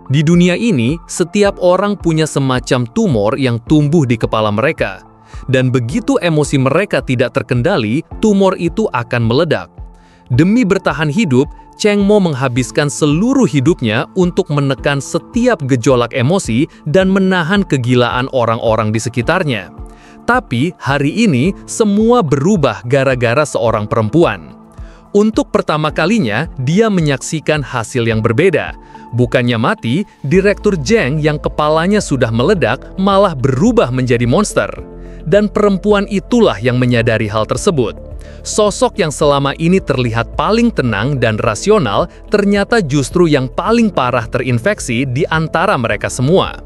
Di dunia ini, setiap orang punya semacam tumor yang tumbuh di kepala mereka. Dan begitu emosi mereka tidak terkendali, tumor itu akan meledak. Demi bertahan hidup, Cheng Mo menghabiskan seluruh hidupnya untuk menekan setiap gejolak emosi dan menahan kegilaan orang-orang di sekitarnya. Tapi hari ini, semua berubah gara-gara seorang perempuan. Untuk pertama kalinya, dia menyaksikan hasil yang berbeda. Bukannya mati, Direktur Zheng yang kepalanya sudah meledak malah berubah menjadi monster. Dan perempuan itulah yang menyadari hal tersebut. Sosok yang selama ini terlihat paling tenang dan rasional ternyata justru yang paling parah terinfeksi di antara mereka semua.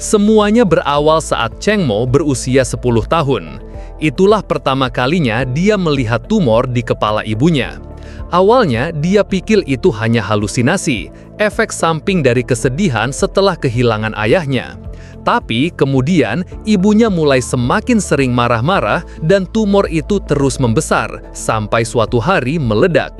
Semuanya berawal saat Cheng Mo berusia 10 tahun. Itulah pertama kalinya dia melihat tumor di kepala ibunya. Awalnya, dia pikir itu hanya halusinasi, efek samping dari kesedihan setelah kehilangan ayahnya. Tapi kemudian, ibunya mulai semakin sering marah-marah dan tumor itu terus membesar, sampai suatu hari meledak.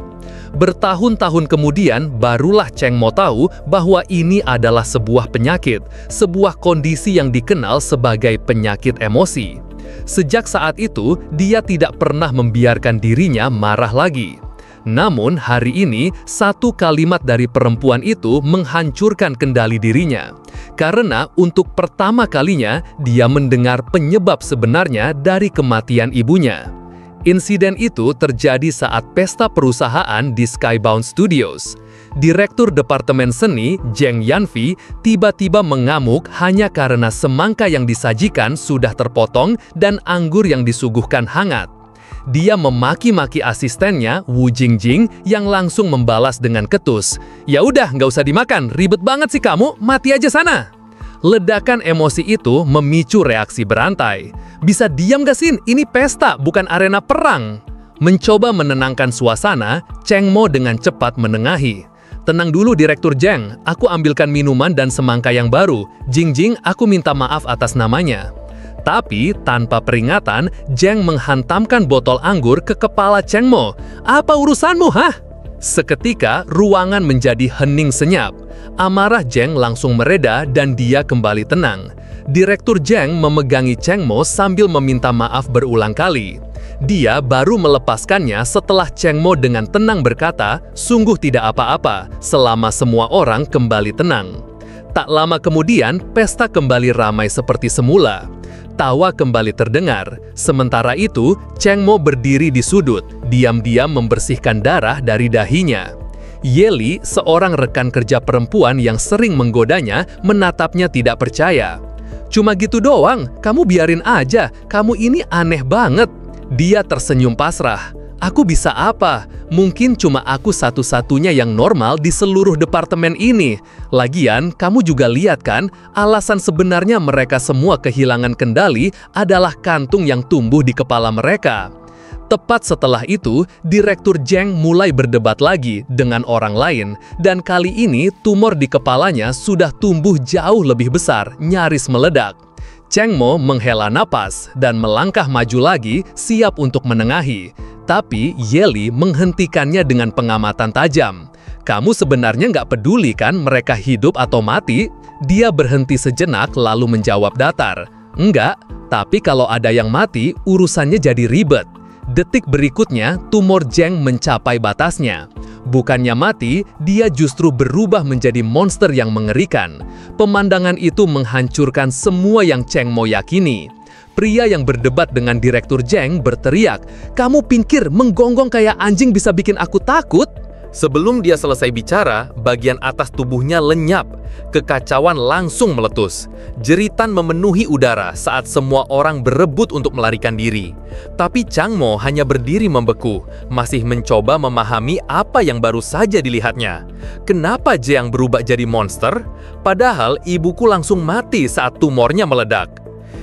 Bertahun-tahun kemudian, barulah Cheng Mo tahu bahwa ini adalah sebuah penyakit, sebuah kondisi yang dikenal sebagai penyakit emosi. Sejak saat itu, dia tidak pernah membiarkan dirinya marah lagi. Namun hari ini, satu kalimat dari perempuan itu menghancurkan kendali dirinya. Karena untuk pertama kalinya, dia mendengar penyebab sebenarnya dari kematian ibunya. Insiden itu terjadi saat pesta perusahaan di Skybound Studios. Direktur Departemen Seni, Zheng Yanfi, tiba-tiba mengamuk hanya karena semangka yang disajikan sudah terpotong dan anggur yang disuguhkan hangat. Dia memaki-maki asistennya, Wu Jingjing, yang langsung membalas dengan ketus. "Ya udah, nggak usah dimakan, ribet banget sih kamu, mati aja sana." Ledakan emosi itu memicu reaksi berantai. "Bisa diam gak Sin? Ini pesta, bukan arena perang." Mencoba menenangkan suasana, Cheng Mo dengan cepat menengahi. "Tenang dulu Direktur Zheng, aku ambilkan minuman dan semangka yang baru. Jingjing, aku minta maaf atas namanya." Tapi tanpa peringatan, Zheng menghantamkan botol anggur ke kepala Cheng Mo. "Apa urusanmu, hah?" Seketika, ruangan menjadi hening senyap. Amarah Zheng langsung mereda dan dia kembali tenang. Direktur Zheng memegangi Cheng Mo sambil meminta maaf berulang kali. Dia baru melepaskannya setelah Cheng Mo dengan tenang berkata, "Sungguh tidak apa-apa, selama semua orang kembali tenang." Tak lama kemudian, pesta kembali ramai seperti semula. Tawa kembali terdengar. Sementara itu, Cheng Mo berdiri di sudut, diam-diam membersihkan darah dari dahinya. Yeli, seorang rekan kerja perempuan yang sering menggodanya, menatapnya tidak percaya. "Cuma gitu doang, kamu biarin aja, kamu ini aneh banget." Dia tersenyum pasrah. "Aku bisa apa? Mungkin cuma aku satu-satunya yang normal di seluruh departemen ini. Lagian, kamu juga lihat kan, alasan sebenarnya mereka semua kehilangan kendali adalah kantung yang tumbuh di kepala mereka." Tepat setelah itu, Direktur Zheng mulai berdebat lagi dengan orang lain, dan kali ini tumor di kepalanya sudah tumbuh jauh lebih besar, nyaris meledak. Cheng Mo menghela napas dan melangkah maju lagi, siap untuk menengahi. Tapi Yeli menghentikannya dengan pengamatan tajam. "Kamu sebenarnya nggak peduli kan mereka hidup atau mati?" Dia berhenti sejenak lalu menjawab datar. "Enggak, tapi kalau ada yang mati, urusannya jadi ribet." Detik berikutnya, tumor Zheng mencapai batasnya. Bukannya mati, dia justru berubah menjadi monster yang mengerikan. Pemandangan itu menghancurkan semua yang Cheng Mo yakini. Pria yang berdebat dengan Direktur Zheng berteriak, "Kamu pikir menggonggong kayak anjing bisa bikin aku takut?" Sebelum dia selesai bicara, bagian atas tubuhnya lenyap. Kekacauan langsung meletus. Jeritan memenuhi udara saat semua orang berebut untuk melarikan diri. Tapi Cheng Mo hanya berdiri membeku, masih mencoba memahami apa yang baru saja dilihatnya. Kenapa Zheng berubah jadi monster? Padahal ibuku langsung mati saat tumornya meledak.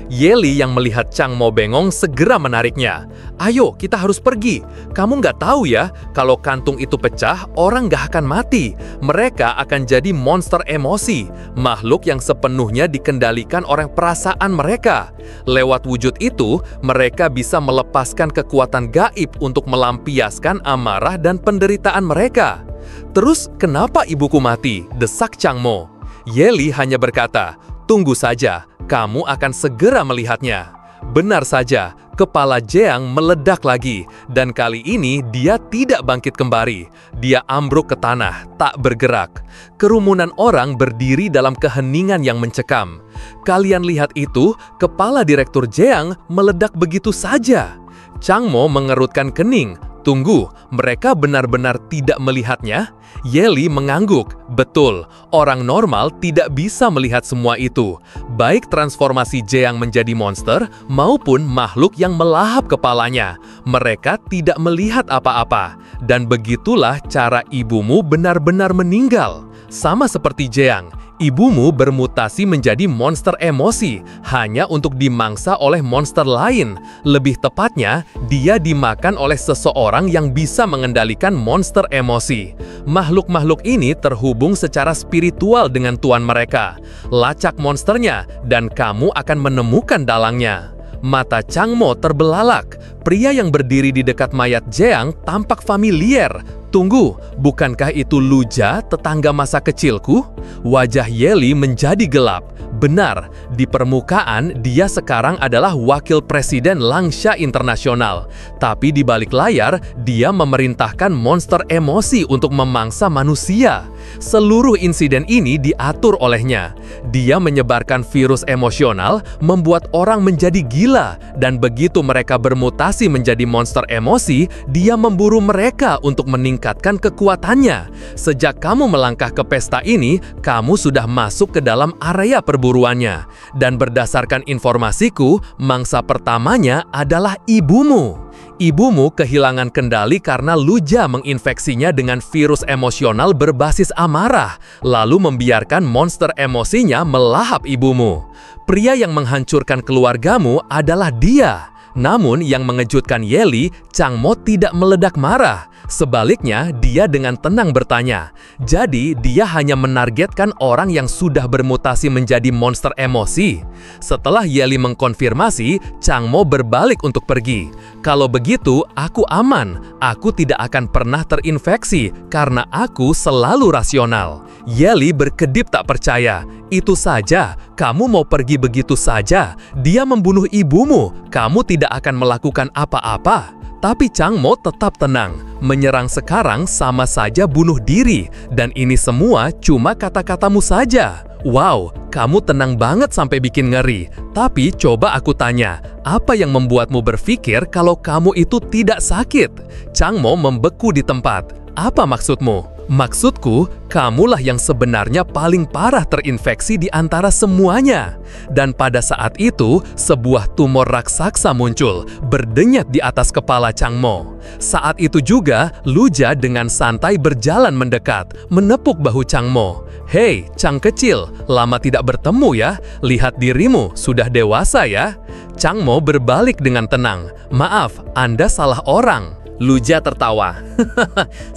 Yeli yang melihat Cheng Mo bengong segera menariknya. "Ayo, kita harus pergi. Kamu nggak tahu ya, kalau kantung itu pecah, orang nggak akan mati. Mereka akan jadi monster emosi, makhluk yang sepenuhnya dikendalikan oleh perasaan mereka. Lewat wujud itu, mereka bisa melepaskan kekuatan gaib untuk melampiaskan amarah dan penderitaan mereka." "Terus, kenapa ibuku mati?" desak Cheng Mo. Yeli hanya berkata, "Tunggu saja, kamu akan segera melihatnya." Benar saja, kepala Jeang meledak lagi, dan kali ini dia tidak bangkit kembali. Dia ambruk ke tanah, tak bergerak. Kerumunan orang berdiri dalam keheningan yang mencekam. Kalian lihat itu, kepala Direktur Jeang meledak begitu saja. Chang Mo mengerutkan kening. Tunggu, mereka benar-benar tidak melihatnya? Yeli mengangguk. Betul, orang normal tidak bisa melihat semua itu. Baik transformasi Jeang menjadi monster, maupun makhluk yang melahap kepalanya. Mereka tidak melihat apa-apa. Dan begitulah cara ibumu benar-benar meninggal. Sama seperti Jeang, ibumu bermutasi menjadi monster emosi hanya untuk dimangsa oleh monster lain. Lebih tepatnya, dia dimakan oleh seseorang yang bisa mengendalikan monster emosi. Makhluk-makhluk ini terhubung secara spiritual dengan tuan mereka. Lacak monsternya, dan kamu akan menemukan dalangnya. Mata Chang Mo terbelalak. Pria yang berdiri di dekat mayat Jeang tampak familiar. Tunggu, bukankah itu Luja, tetangga masa kecilku? Wajah Yeli menjadi gelap. Benar, di permukaan dia sekarang adalah wakil presiden Langsha Internasional. Tapi di balik layar, dia memerintahkan monster emosi untuk memangsa manusia. Seluruh insiden ini diatur olehnya. Dia menyebarkan virus emosional, membuat orang menjadi gila. Dan begitu mereka bermutasi menjadi monster emosi, dia memburu mereka untuk meningkatkan kekuatannya. Sejak kamu melangkah ke pesta ini, kamu sudah masuk ke dalam area perburuannya. Dan berdasarkan informasiku, mangsa pertamanya adalah ibumu. Ibumu kehilangan kendali karena Luja menginfeksinya dengan virus emosional berbasis amarah, lalu membiarkan monster emosinya melahap ibumu. Pria yang menghancurkan keluargamu adalah dia. Namun yang mengejutkan Yeli, Chang Mo tidak meledak marah. Sebaliknya, dia dengan tenang bertanya. Jadi, dia hanya menargetkan orang yang sudah bermutasi menjadi monster emosi. Setelah Yeli mengkonfirmasi, Chang Mo berbalik untuk pergi. Kalau begitu, aku aman. Aku tidak akan pernah terinfeksi karena aku selalu rasional. Yeli berkedip tak percaya. Itu saja, kamu mau pergi begitu saja. Dia membunuh ibumu, kamu tidak akan melakukan apa-apa. Tapi Chang Mo tetap tenang. Menyerang sekarang sama saja bunuh diri. Dan ini semua cuma kata-katamu saja. Wow, kamu tenang banget sampai bikin ngeri. Tapi coba aku tanya, apa yang membuatmu berpikir kalau kamu itu tidak sakit? Chang Mo membeku di tempat. Apa maksudmu? Maksudku, kamulah yang sebenarnya paling parah terinfeksi di antara semuanya. Dan pada saat itu, sebuah tumor raksasa muncul, berdenyat di atas kepala Chang Mo. Saat itu juga, Luja dengan santai berjalan mendekat, menepuk bahu Chang Mo. Hei, Chang kecil, lama tidak bertemu ya. Lihat dirimu, sudah dewasa ya. Chang Mo berbalik dengan tenang. Maaf, Anda salah orang. Luja tertawa.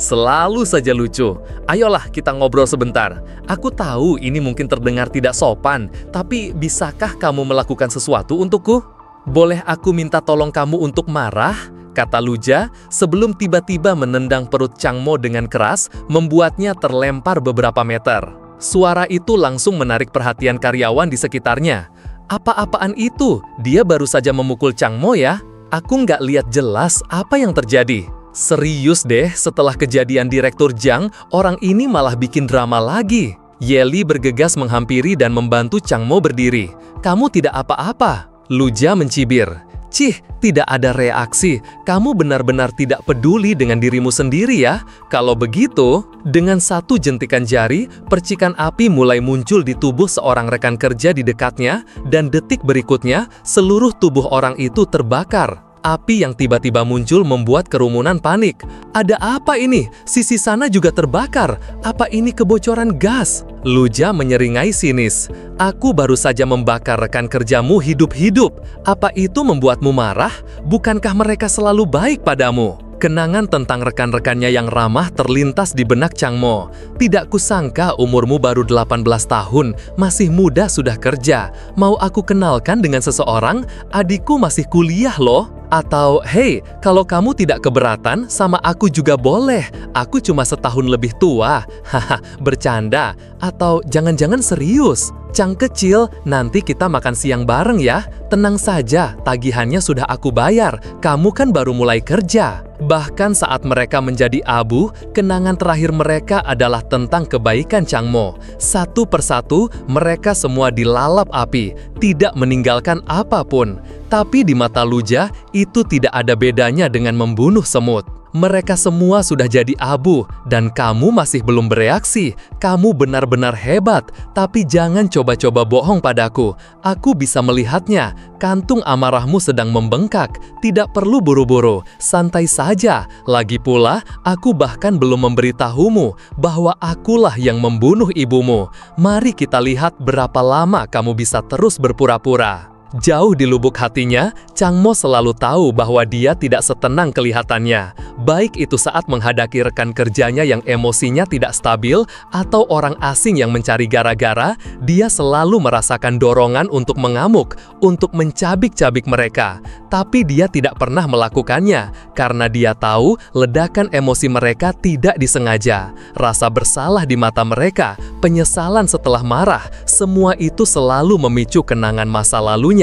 Selalu saja lucu. Ayolah kita ngobrol sebentar. Aku tahu ini mungkin terdengar tidak sopan, tapi bisakah kamu melakukan sesuatu untukku? Boleh aku minta tolong kamu untuk marah? Kata Luja sebelum tiba-tiba menendang perut Chang Mo dengan keras, membuatnya terlempar beberapa meter. Suara itu langsung menarik perhatian karyawan di sekitarnya. Apa-apaan itu? Dia baru saja memukul Chang Mo ya? Aku nggak lihat jelas apa yang terjadi. Serius deh, setelah kejadian Direktur Jiang, orang ini malah bikin drama lagi. Yeli bergegas menghampiri dan membantu Chang Mo berdiri. Kamu tidak apa-apa. Luja mencibir. Cih, tidak ada reaksi. Kamu benar-benar tidak peduli dengan dirimu sendiri ya. Kalau begitu, dengan satu jentikan jari, percikan api mulai muncul di tubuh seorang rekan kerja di dekatnya, dan detik berikutnya, seluruh tubuh orang itu terbakar. Api yang tiba-tiba muncul membuat kerumunan panik. Ada apa ini? Sisi sana juga terbakar. Apa ini kebocoran gas? Luja menyeringai sinis. Aku baru saja membakar rekan kerjamu hidup-hidup. Apa itu membuatmu marah? Bukankah mereka selalu baik padamu? Kenangan tentang rekan-rekannya yang ramah terlintas di benak Chang Mo. Tidak kusangka umurmu baru 18 tahun, masih muda sudah kerja. Mau aku kenalkan dengan seseorang? Adikku masih kuliah loh. Atau, "Hei, kalau kamu tidak keberatan, sama aku juga boleh. Aku cuma setahun lebih tua." Haha, bercanda. Atau jangan-jangan serius. "Cang kecil, nanti kita makan siang bareng ya. Tenang saja, tagihannya sudah aku bayar. Kamu kan baru mulai kerja." Bahkan saat mereka menjadi abu, kenangan terakhir mereka adalah tentang kebaikan Changmo. Satu persatu, mereka semua dilalap api, tidak meninggalkan apapun. Tapi di mata Luja, itu tidak ada bedanya dengan membunuh semut. Mereka semua sudah jadi abu, dan kamu masih belum bereaksi. Kamu benar-benar hebat, tapi jangan coba-coba bohong padaku. Aku bisa melihatnya. Kantung amarahmu sedang membengkak. Tidak perlu buru-buru, santai saja. Lagi pula, aku bahkan belum memberitahumu bahwa akulah yang membunuh ibumu. Mari kita lihat berapa lama kamu bisa terus berpura-pura. Jauh di lubuk hatinya, Changmo selalu tahu bahwa dia tidak setenang kelihatannya. Baik itu saat menghadapi rekan kerjanya yang emosinya tidak stabil, atau orang asing yang mencari gara-gara, dia selalu merasakan dorongan untuk mengamuk, untuk mencabik-cabik mereka. Tapi dia tidak pernah melakukannya, karena dia tahu ledakan emosi mereka tidak disengaja. Rasa bersalah di mata mereka, penyesalan setelah marah, semua itu selalu memicu kenangan masa lalunya.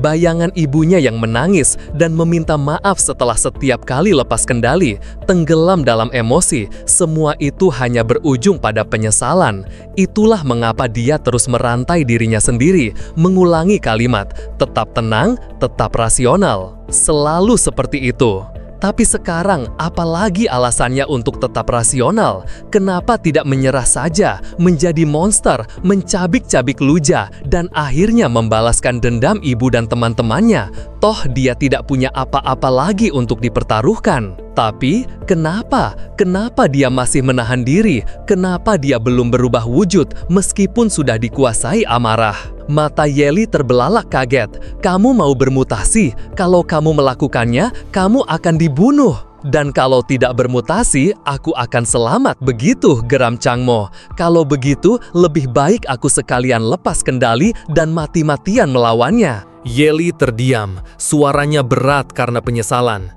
Bayangan ibunya yang menangis dan meminta maaf setelah setiap kali lepas kendali, tenggelam dalam emosi, semua itu hanya berujung pada penyesalan. Itulah mengapa dia terus merantai dirinya sendiri, mengulangi kalimat, "Tetap tenang, tetap rasional." Selalu seperti itu. Tapi sekarang, apalagi alasannya untuk tetap rasional? Kenapa tidak menyerah saja, menjadi monster, mencabik-cabik Luja, dan akhirnya membalaskan dendam ibu dan teman-temannya? Toh dia tidak punya apa-apa lagi untuk dipertaruhkan. Tapi, kenapa? Kenapa dia masih menahan diri? Kenapa dia belum berubah wujud meskipun sudah dikuasai amarah? Mata Yeli terbelalak kaget. "Kamu mau bermutasi? Kalau kamu melakukannya, kamu akan dibunuh. Dan kalau tidak bermutasi, aku akan selamat." Begitu geram Changmo. "Kalau begitu, lebih baik aku sekalian lepas kendali dan mati-matian melawannya." Yeli terdiam, suaranya berat karena penyesalan.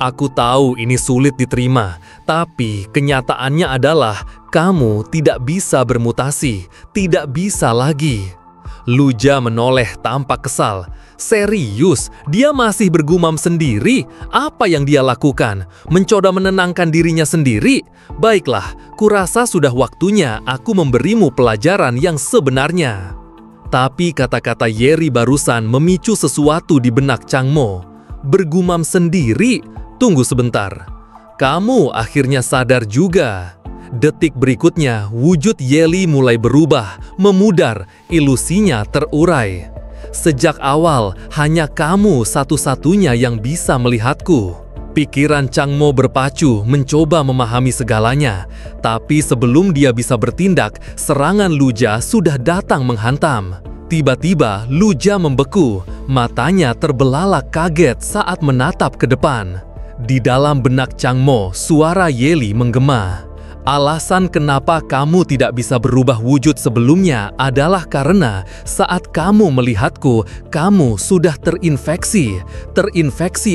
"Aku tahu ini sulit diterima, tapi kenyataannya adalah kamu tidak bisa bermutasi, tidak bisa lagi." Luja menoleh tampak kesal. Serius, dia masih bergumam sendiri. Apa yang dia lakukan? Mencoba menenangkan dirinya sendiri? Baiklah, kurasa sudah waktunya aku memberimu pelajaran yang sebenarnya. Tapi kata-kata Yeri barusan memicu sesuatu di benak Changmo. Bergumam sendiri? Tunggu sebentar. Kamu akhirnya sadar juga. Detik berikutnya, wujud Yeli mulai berubah, memudar, ilusinya terurai. "Sejak awal, hanya kamu satu-satunya yang bisa melihatku." Pikiran Changmo berpacu, mencoba memahami segalanya. Tapi sebelum dia bisa bertindak, serangan Luja sudah datang menghantam. Tiba-tiba, Luja membeku, matanya terbelalak kaget saat menatap ke depan. Di dalam benak Changmo, suara Yeli menggema. "Alasan kenapa kamu tidak bisa berubah wujud sebelumnya adalah karena saat kamu melihatku, kamu sudah terinfeksi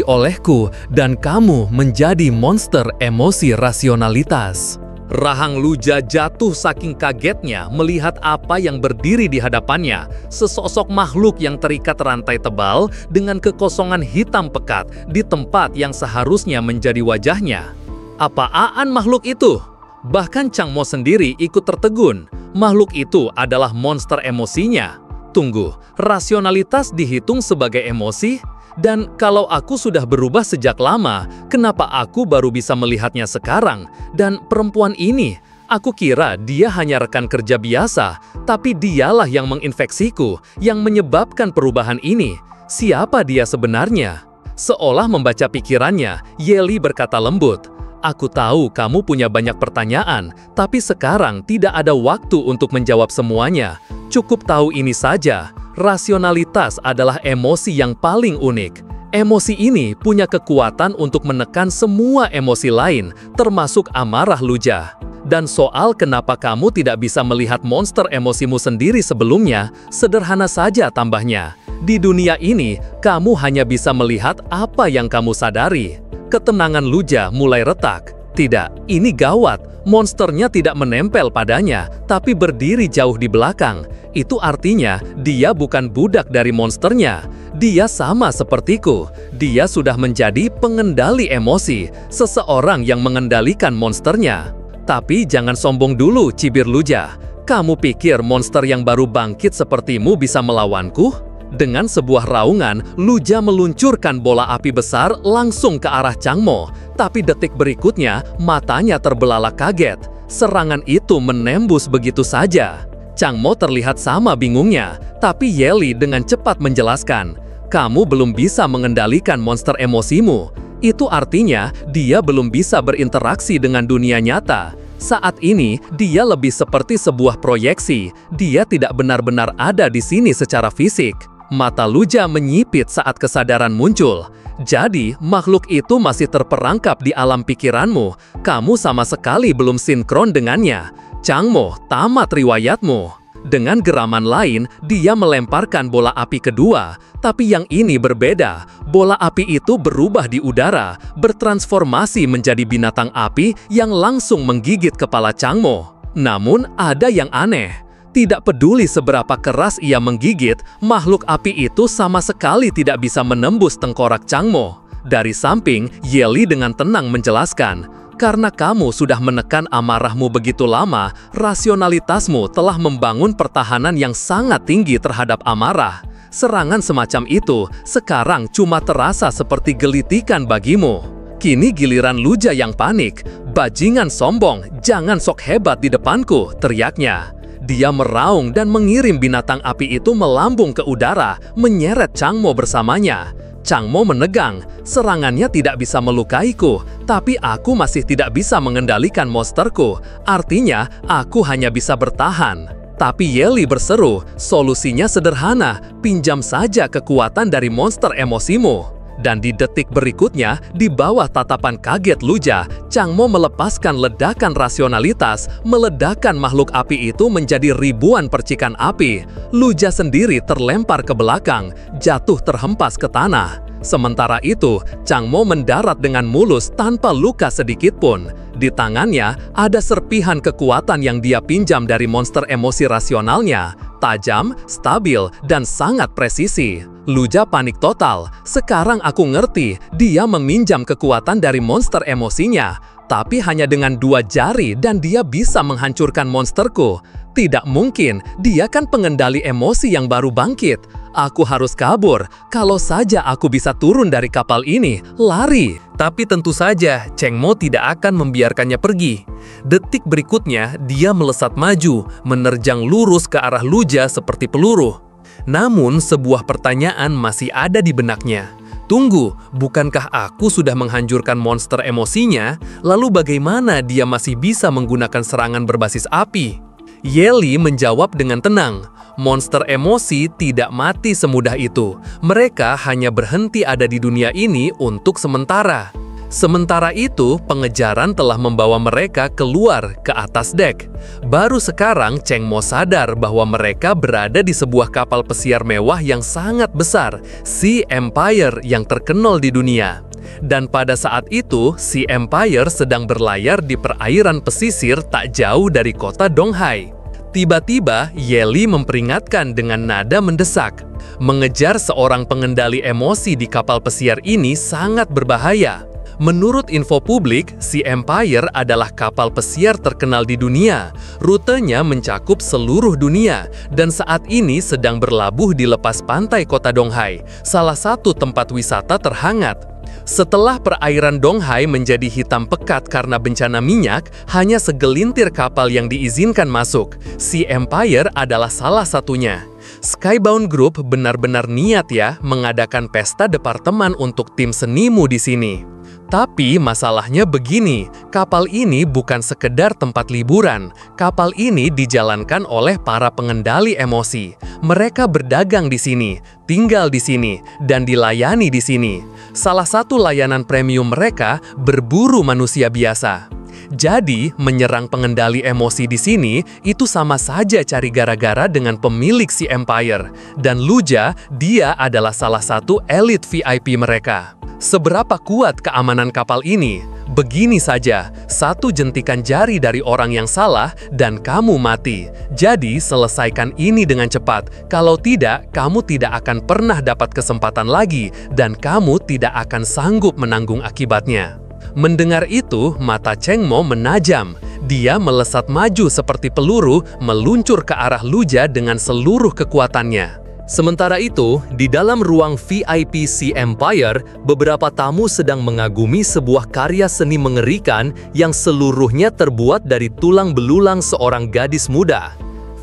olehku, dan kamu menjadi monster emosi rasionalitas." Rahang Luja jatuh saking kagetnya melihat apa yang berdiri di hadapannya, sesosok makhluk yang terikat rantai tebal dengan kekosongan hitam pekat di tempat yang seharusnya menjadi wajahnya. Apaan makhluk itu? Bahkan Changmo sendiri ikut tertegun. Makhluk itu adalah monster emosinya. Tunggu, rasionalitas dihitung sebagai emosi? Dan kalau aku sudah berubah sejak lama, kenapa aku baru bisa melihatnya sekarang? Dan perempuan ini, aku kira dia hanya rekan kerja biasa, tapi dialah yang menginfeksiku, yang menyebabkan perubahan ini. Siapa dia sebenarnya? Seolah membaca pikirannya, Yeli berkata lembut, "Aku tahu kamu punya banyak pertanyaan, tapi sekarang tidak ada waktu untuk menjawab semuanya. Cukup tahu ini saja, rasionalitas adalah emosi yang paling unik. Emosi ini punya kekuatan untuk menekan semua emosi lain, termasuk amarah Luja. Dan soal kenapa kamu tidak bisa melihat monster emosimu sendiri sebelumnya, sederhana saja tambahnya. Di dunia ini, kamu hanya bisa melihat apa yang kamu sadari. Ketenangan Luja mulai retak. Tidak, ini gawat. Monsternya tidak menempel padanya, tapi berdiri jauh di belakang. Itu artinya dia bukan budak dari monsternya. Dia sama sepertiku. Dia sudah menjadi pengendali emosi, seseorang yang mengendalikan monsternya. Tapi jangan sombong dulu, cibir Luja. Kamu pikir monster yang baru bangkit sepertimu bisa melawanku? Dengan sebuah raungan, Luja meluncurkan bola api besar langsung ke arah Changmo. Tapi detik berikutnya, matanya terbelalak kaget. Serangan itu menembus begitu saja. Changmo terlihat sama bingungnya, tapi Ye Li dengan cepat menjelaskan, "Kamu belum bisa mengendalikan monster emosimu. Itu artinya dia belum bisa berinteraksi dengan dunia nyata. Saat ini, dia lebih seperti sebuah proyeksi. Dia tidak benar-benar ada di sini secara fisik." Mata Luja menyipit saat kesadaran muncul. Jadi, makhluk itu masih terperangkap di alam pikiranmu. Kamu sama sekali belum sinkron dengannya. Changmo, tamat riwayatmu. Dengan geraman lain, dia melemparkan bola api kedua. Tapi yang ini berbeda. Bola api itu berubah di udara, bertransformasi menjadi binatang api yang langsung menggigit kepala Changmo. Namun, ada yang aneh. Tidak peduli seberapa keras ia menggigit, makhluk api itu sama sekali tidak bisa menembus tengkorak Changmo. Dari samping, Ye Li dengan tenang menjelaskan, "Karena kamu sudah menekan amarahmu begitu lama, rasionalitasmu telah membangun pertahanan yang sangat tinggi terhadap amarah. Serangan semacam itu sekarang cuma terasa seperti gelitikan bagimu." Kini giliran Luja yang panik. "Bajingan sombong, jangan sok hebat di depanku," teriaknya. Dia meraung dan mengirim binatang api itu melambung ke udara, menyeret Changmo bersamanya. Changmo menegang, serangannya tidak bisa melukaiku, tapi aku masih tidak bisa mengendalikan monsterku. Artinya, aku hanya bisa bertahan. Tapi Ye Li berseru, "Solusinya sederhana, pinjam saja kekuatan dari monster emosimu." Dan di detik berikutnya, di bawah tatapan kaget Luja, Changmo melepaskan ledakan rasionalitas, meledakkan makhluk api itu menjadi ribuan percikan api. Luja sendiri terlempar ke belakang, jatuh terhempas ke tanah. Sementara itu, Changmo mendarat dengan mulus tanpa luka sedikit pun. Di tangannya, ada serpihan kekuatan yang dia pinjam dari monster emosi rasionalnya. Tajam, stabil, dan sangat presisi. Luja panik total. Sekarang aku ngerti, dia meminjam kekuatan dari monster emosinya. Tapi hanya dengan 2 jari dan dia bisa menghancurkan monsterku. Tidak mungkin, dia kan pengendali emosi yang baru bangkit. Aku harus kabur. Kalau saja aku bisa turun dari kapal ini, lari. Tapi tentu saja, Changmo tidak akan membiarkannya pergi. Detik berikutnya, dia melesat maju, menerjang lurus ke arah Luja seperti peluru. Namun, sebuah pertanyaan masih ada di benaknya. Tunggu, bukankah aku sudah menghancurkan monster emosinya? Lalu bagaimana dia masih bisa menggunakan serangan berbasis api? Ye Li menjawab dengan tenang. Monster emosi tidak mati semudah itu. Mereka hanya berhenti ada di dunia ini untuk sementara. Sementara itu, pengejaran telah membawa mereka keluar ke atas dek. Baru sekarang Changmo sadar bahwa mereka berada di sebuah kapal pesiar mewah yang sangat besar, Sea Empire yang terkenal di dunia. Dan pada saat itu, Sea Empire sedang berlayar di perairan pesisir tak jauh dari kota Donghai. Tiba-tiba, Ye Li memperingatkan dengan nada mendesak. Mengejar seorang pengendali emosi di kapal pesiar ini sangat berbahaya. Menurut info publik, Sea Empire adalah kapal pesiar terkenal di dunia. Rutenya mencakup seluruh dunia, dan saat ini sedang berlabuh di lepas pantai kota Donghai, salah satu tempat wisata terhangat. Setelah perairan Donghai menjadi hitam pekat karena bencana minyak, hanya segelintir kapal yang diizinkan masuk. Sea Empire adalah salah satunya. Skybound Group benar-benar niat ya mengadakan pesta departemen untuk tim senimu di sini. Tapi masalahnya begini, kapal ini bukan sekedar tempat liburan. Kapal ini dijalankan oleh para pengendali emosi. Mereka berdagang di sini, tinggal di sini, dan dilayani di sini. Salah satu layanan premium mereka berburu manusia biasa. Jadi, menyerang pengendali emosi di sini itu sama saja cari gara-gara dengan pemilik Sea Empire. Dan Luja, dia adalah salah satu elit VIP mereka. Seberapa kuat keamanan kapal ini? Begini saja, satu jentikan jari dari orang yang salah dan kamu mati. Jadi, selesaikan ini dengan cepat. Kalau tidak, kamu tidak akan pernah dapat kesempatan lagi dan kamu tidak akan sanggup menanggung akibatnya. Mendengar itu, mata Cheng Mo menajam. Dia melesat maju seperti peluru, meluncur ke arah Luja dengan seluruh kekuatannya. Sementara itu, di dalam ruang VIP Sea Empire, beberapa tamu sedang mengagumi sebuah karya seni mengerikan yang seluruhnya terbuat dari tulang belulang seorang gadis muda.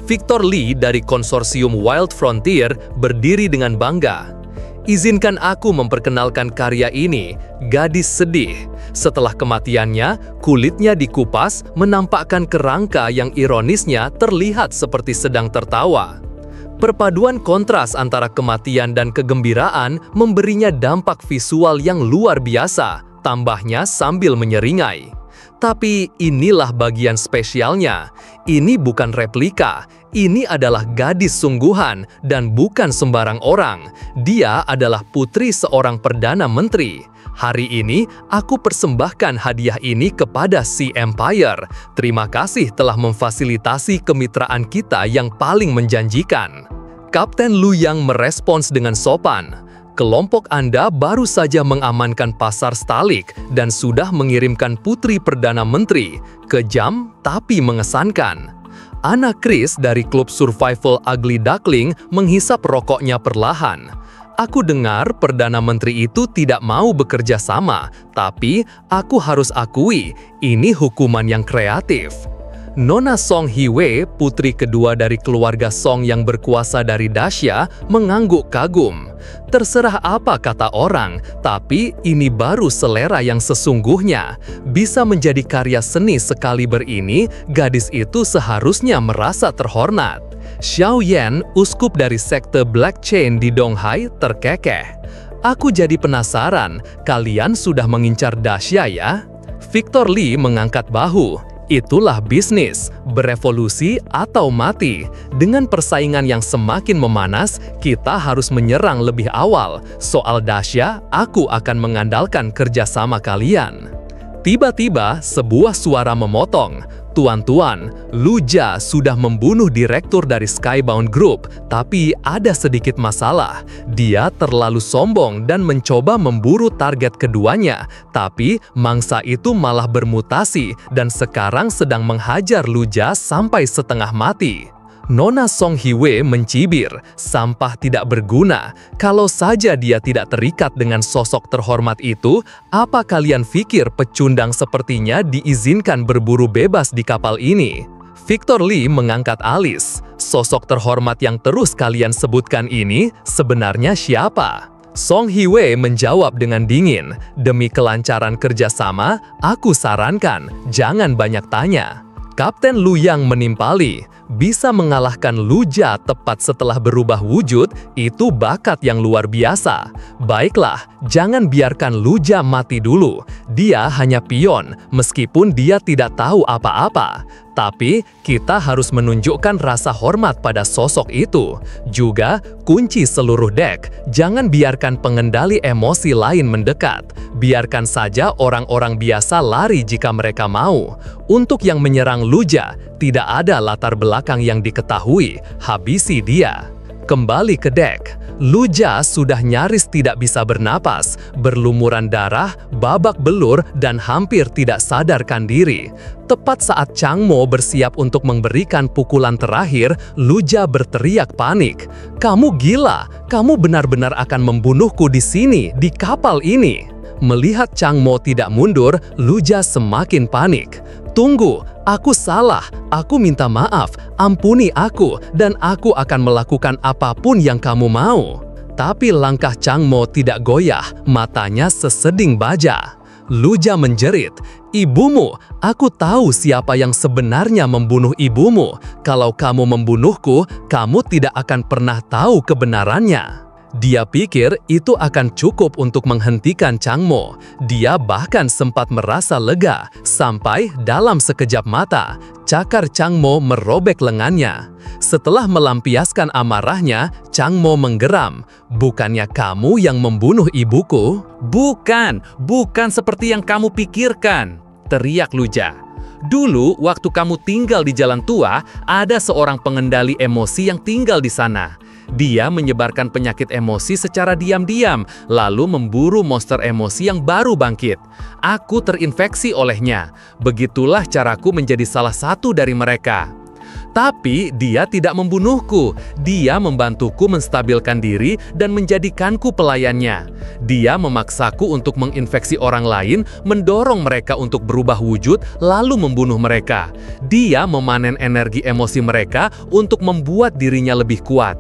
Victor Lee dari konsorsium Wild Frontier berdiri dengan bangga. Izinkan aku memperkenalkan karya ini, Gadis Sedih. Setelah kematiannya, kulitnya dikupas menampakkan kerangka yang ironisnya terlihat seperti sedang tertawa. Perpaduan kontras antara kematian dan kegembiraan memberinya dampak visual yang luar biasa, tambahnya sambil menyeringai. Tapi inilah bagian spesialnya. Ini bukan replika, ini adalah gadis sungguhan dan bukan sembarang orang. Dia adalah putri seorang perdana menteri. Hari ini, aku persembahkan hadiah ini kepada Sea Empire. Terima kasih telah memfasilitasi kemitraan kita yang paling menjanjikan. Kapten Lu Yang merespons dengan sopan. Kelompok Anda baru saja mengamankan pasar Stalik dan sudah mengirimkan putri Perdana Menteri. Kejam tapi mengesankan. Anna Chris dari klub survival Ugly Duckling menghisap rokoknya perlahan. Aku dengar Perdana Menteri itu tidak mau bekerja sama, tapi aku harus akui, ini hukuman yang kreatif. Nona Song Hye, putri kedua dari keluarga Song yang berkuasa dari Dacia, mengangguk kagum. Terserah apa kata orang, tapi ini baru selera yang sesungguhnya. Bisa menjadi karya seni sekaliber ini, gadis itu seharusnya merasa terhormat. Xiao Yan, uskup dari sekte Black Chain di Donghai, terkekeh. Aku jadi penasaran, kalian sudah mengincar Dacia ya? Victor Lee mengangkat bahu. Itulah bisnis, berevolusi atau mati. Dengan persaingan yang semakin memanas, kita harus menyerang lebih awal. Soal Dacia, aku akan mengandalkan kerjasama kalian. Tiba-tiba, sebuah suara memotong. Tuan-tuan, Luja sudah membunuh direktur dari Skybound Group, tapi ada sedikit masalah. Dia terlalu sombong dan mencoba memburu target keduanya, tapi mangsa itu malah bermutasi dan sekarang sedang menghajar Luja sampai setengah mati. Nona Song Hye mencibir, sampah tidak berguna. Kalau saja dia tidak terikat dengan sosok terhormat itu, apa kalian pikir pecundang sepertinya diizinkan berburu bebas di kapal ini? Victor Lee mengangkat alis. Sosok terhormat yang terus kalian sebutkan ini sebenarnya siapa? Song Hye menjawab dengan dingin, demi kelancaran kerjasama, aku sarankan jangan banyak tanya. Kapten Lu Yang menimpali, bisa mengalahkan Luja tepat setelah berubah wujud, itu bakat yang luar biasa. Baiklah, jangan biarkan Luja mati dulu. Dia hanya pion, meskipun dia tidak tahu apa-apa. Tapi, kita harus menunjukkan rasa hormat pada sosok itu. Juga, kunci seluruh dek, jangan biarkan pengendali emosi lain mendekat. Biarkan saja orang-orang biasa lari jika mereka mau. Untuk yang menyerang Luja, tidak ada latar belakang yang diketahui, habisi dia. Kembali ke dek, Luja sudah nyaris tidak bisa bernapas, berlumuran darah, babak belur, dan hampir tidak sadarkan diri. Tepat saat Chang Mo bersiap untuk memberikan pukulan terakhir, Luja berteriak panik. Kamu gila, kamu benar-benar akan membunuhku di sini, di kapal ini. Melihat Chang Mo tidak mundur, Luja semakin panik. Tunggu, aku salah, aku minta maaf, ampuni aku, dan aku akan melakukan apapun yang kamu mau. Tapi langkah Chang Mo tidak goyah, matanya seseding baja. Luja menjerit, ibumu, aku tahu siapa yang sebenarnya membunuh ibumu. Kalau kamu membunuhku, kamu tidak akan pernah tahu kebenarannya. Dia pikir itu akan cukup untuk menghentikan Chang Mo. Dia bahkan sempat merasa lega, sampai dalam sekejap mata, cakar Chang Mo merobek lengannya. Setelah melampiaskan amarahnya, Chang Mo menggeram. "Bukannya kamu yang membunuh ibuku?" Bukan seperti yang kamu pikirkan," teriak Luja. "Dulu, waktu kamu tinggal di Jalan Tua, ada seorang pengendali emosi yang tinggal di sana. Dia menyebarkan penyakit emosi secara diam-diam, lalu memburu monster emosi yang baru bangkit. Aku terinfeksi olehnya. Begitulah caraku menjadi salah satu dari mereka. Tapi dia tidak membunuhku. Dia membantuku menstabilkan diri dan menjadikanku pelayannya. Dia memaksaku untuk menginfeksi orang lain, mendorong mereka untuk berubah wujud, lalu membunuh mereka. Dia memanen energi emosi mereka untuk membuat dirinya lebih kuat."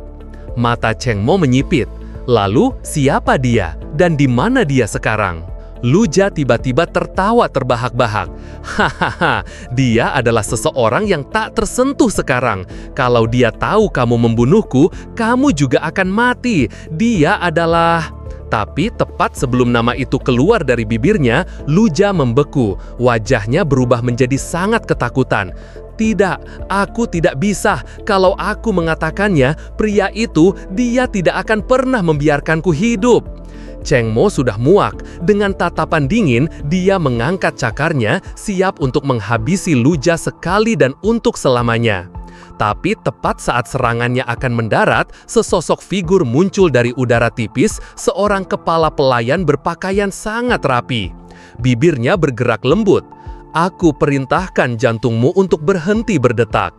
Mata Cheng Mo menyipit. Lalu, siapa dia? Dan di mana dia sekarang? Luja tiba-tiba tertawa terbahak-bahak. "Hahaha, dia adalah seseorang yang tak tersentuh sekarang. Kalau dia tahu kamu membunuhku, kamu juga akan mati. Dia adalah..." Tapi tepat sebelum nama itu keluar dari bibirnya, Luja membeku. Wajahnya berubah menjadi sangat ketakutan. "Tidak, aku tidak bisa. Kalau aku mengatakannya, pria itu, dia tidak akan pernah membiarkanku hidup." Cheng Mo sudah muak. Dengan tatapan dingin, dia mengangkat cakarnya, siap untuk menghabisi Luja sekali dan untuk selamanya. Tapi tepat saat serangannya akan mendarat, sesosok figur muncul dari udara tipis, seorang kepala pelayan berpakaian sangat rapi. Bibirnya bergerak lembut. "Aku perintahkan jantungmu untuk berhenti berdetak."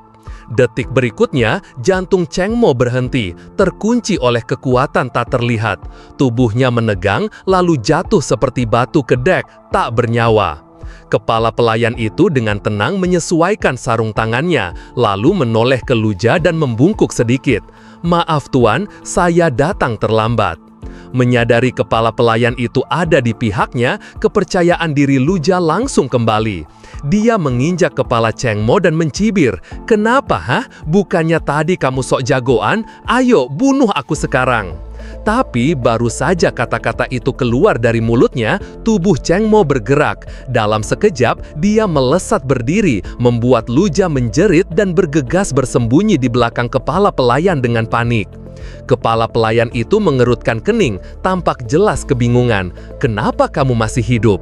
Detik berikutnya, jantung Cheng Mo berhenti, terkunci oleh kekuatan tak terlihat. Tubuhnya menegang, lalu jatuh seperti batu kedek, tak bernyawa. Kepala pelayan itu dengan tenang menyesuaikan sarung tangannya, lalu menoleh ke Luja dan membungkuk sedikit. "Maaf Tuan, saya datang terlambat." Menyadari kepala pelayan itu ada di pihaknya, kepercayaan diri Luja langsung kembali. Dia menginjak kepala Cheng Mo dan mencibir. "Kenapa, hah? Bukannya tadi kamu sok jagoan? Ayo, bunuh aku sekarang." Tapi baru saja kata-kata itu keluar dari mulutnya, tubuh Cheng Mo bergerak. Dalam sekejap, dia melesat berdiri, membuat Luja menjerit dan bergegas bersembunyi di belakang kepala pelayan dengan panik. Kepala pelayan itu mengerutkan kening, tampak jelas kebingungan. "Kenapa kamu masih hidup?"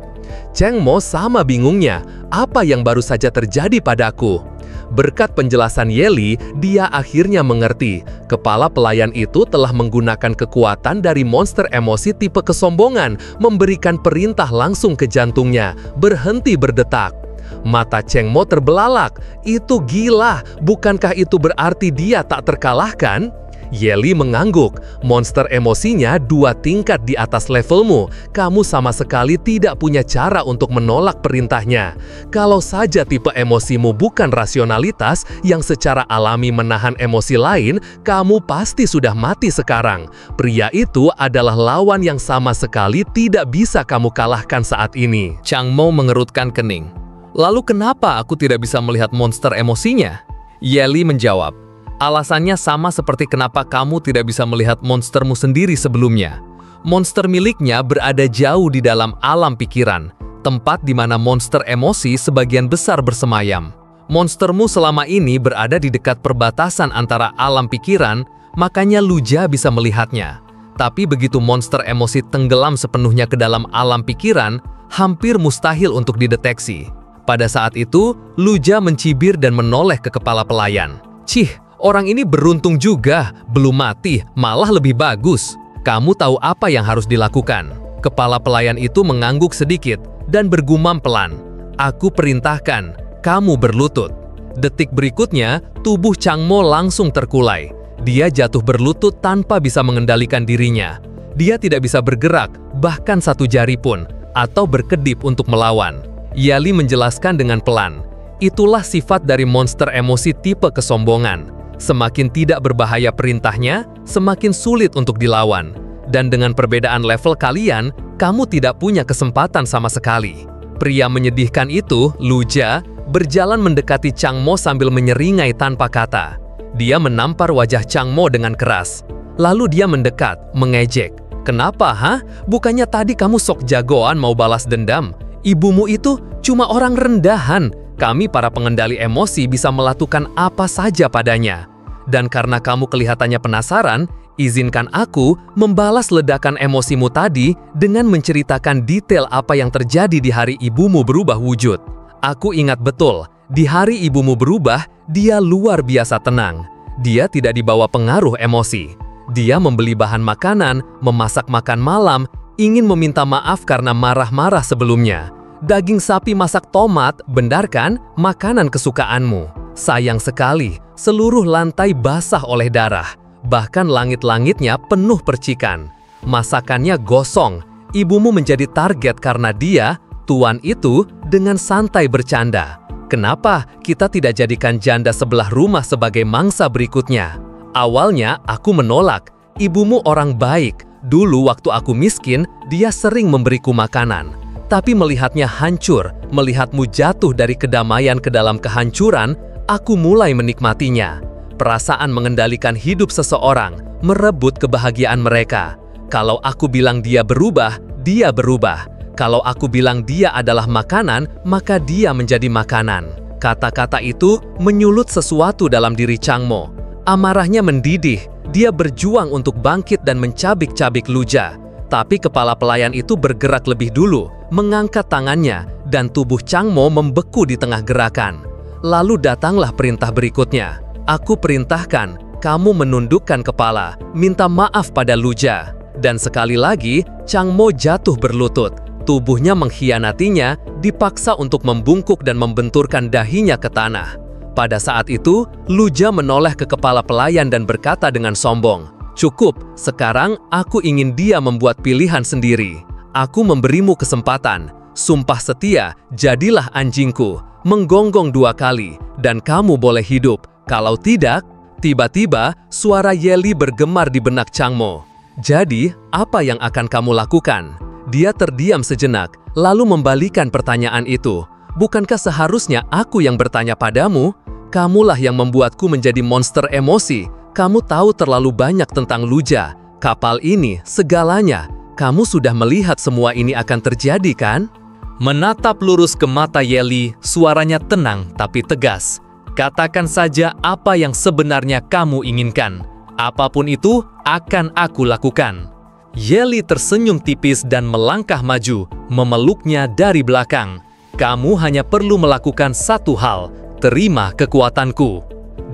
Cheng Mo sama bingungnya. "Apa yang baru saja terjadi padaku?" Berkat penjelasan Ye Li, dia akhirnya mengerti. Kepala pelayan itu telah menggunakan kekuatan dari monster emosi tipe kesombongan, memberikan perintah langsung ke jantungnya, berhenti berdetak. Mata Cheng Mo terbelalak. "Itu gila, bukankah itu berarti dia tak terkalahkan?" Ye Li mengangguk. "Monster emosinya 2 tingkat di atas levelmu. Kamu sama sekali tidak punya cara untuk menolak perintahnya. Kalau saja tipe emosimu bukan rasionalitas yang secara alami menahan emosi lain, kamu pasti sudah mati sekarang. Pria itu adalah lawan yang sama sekali tidak bisa kamu kalahkan saat ini." Chang Mo mengerutkan kening. "Lalu kenapa aku tidak bisa melihat monster emosinya?" Ye Li menjawab, "Alasannya sama seperti kenapa kamu tidak bisa melihat monstermu sendiri sebelumnya. Monster miliknya berada jauh di dalam alam pikiran, tempat di mana monster emosi sebagian besar bersemayam. Monstermu selama ini berada di dekat perbatasan antara alam pikiran, makanya Luja bisa melihatnya. Tapi begitu monster emosi tenggelam sepenuhnya ke dalam alam pikiran, hampir mustahil untuk dideteksi." Pada saat itu, Luja mencibir dan menoleh ke kepala pelayan. "Cih, orang ini beruntung juga, belum mati, malah lebih bagus. Kamu tahu apa yang harus dilakukan?" Kepala pelayan itu mengangguk sedikit dan bergumam pelan. "Aku perintahkan, kamu berlutut." Detik berikutnya, tubuh Chang Mo langsung terkulai. Dia jatuh berlutut tanpa bisa mengendalikan dirinya. Dia tidak bisa bergerak, bahkan satu jari pun, atau berkedip untuk melawan. Ye Li menjelaskan dengan pelan, "Itulah sifat dari monster emosi tipe kesombongan. Semakin tidak berbahaya perintahnya, semakin sulit untuk dilawan. Dan dengan perbedaan level kalian, kamu tidak punya kesempatan sama sekali." Pria menyedihkan itu, Luja, berjalan mendekati Chang Mo sambil menyeringai tanpa kata. Dia menampar wajah Chang Mo dengan keras. Lalu dia mendekat, mengejek. "Kenapa, ha? Bukannya tadi kamu sok jagoan mau balas dendam? Ibumu itu cuma orang rendahan. Kami para pengendali emosi bisa melakukan apa saja padanya. Dan karena kamu kelihatannya penasaran, izinkan aku membalas ledakan emosimu tadi dengan menceritakan detail apa yang terjadi di hari ibumu berubah wujud. Aku ingat betul, di hari ibumu berubah, dia luar biasa tenang. Dia tidak dibawa pengaruh emosi. Dia membeli bahan makanan, memasak makan malam, ingin meminta maaf karena marah-marah sebelumnya. Daging sapi masak tomat, benar kan? Makanan kesukaanmu. Sayang sekali, seluruh lantai basah oleh darah. Bahkan langit-langitnya penuh percikan. Masakannya gosong. Ibumu menjadi target karena dia, tuan itu, dengan santai bercanda. Kenapa kita tidak jadikan janda sebelah rumah sebagai mangsa berikutnya? Awalnya aku menolak. Ibumu orang baik. Dulu waktu aku miskin, dia sering memberiku makanan. Tapi melihatnya hancur, melihatmu jatuh dari kedamaian ke dalam kehancuran, aku mulai menikmatinya. Perasaan mengendalikan hidup seseorang, merebut kebahagiaan mereka. Kalau aku bilang dia berubah, dia berubah. Kalau aku bilang dia adalah makanan, maka dia menjadi makanan. Kata-kata itu menyulut sesuatu dalam diri Changmo. Amarahnya mendidih, dia berjuang untuk bangkit dan mencabik-cabik Luja. Tapi kepala pelayan itu bergerak lebih dulu, mengangkat tangannya, dan tubuh Changmo membeku di tengah gerakan. Lalu datanglah perintah berikutnya. Aku perintahkan, kamu menundukkan kepala, minta maaf pada Luja. Dan sekali lagi, Changmo jatuh berlutut. Tubuhnya mengkhianatinya, dipaksa untuk membungkuk dan membenturkan dahinya ke tanah. Pada saat itu, Luja menoleh ke kepala pelayan dan berkata dengan sombong, "Cukup, sekarang aku ingin dia membuat pilihan sendiri. Aku memberimu kesempatan. Sumpah setia, jadilah anjingku, menggonggong 2 kali, dan kamu boleh hidup. Kalau tidak..." Tiba-tiba, suara Yeli bergemar di benak Changmo. "Jadi, apa yang akan kamu lakukan?" Dia terdiam sejenak, lalu membalikan pertanyaan itu. "Bukankah seharusnya aku yang bertanya padamu? Kamulah yang membuatku menjadi monster emosi. Kamu tahu terlalu banyak tentang Luja. Kapal ini, segalanya. Kamu sudah melihat semua ini akan terjadi, kan?" Menatap lurus ke mata Yeli, suaranya tenang tapi tegas. "Katakan saja apa yang sebenarnya kamu inginkan. Apapun itu akan aku lakukan." Yeli tersenyum tipis dan melangkah maju, memeluknya dari belakang. "Kamu hanya perlu melakukan satu hal, terima kekuatanku."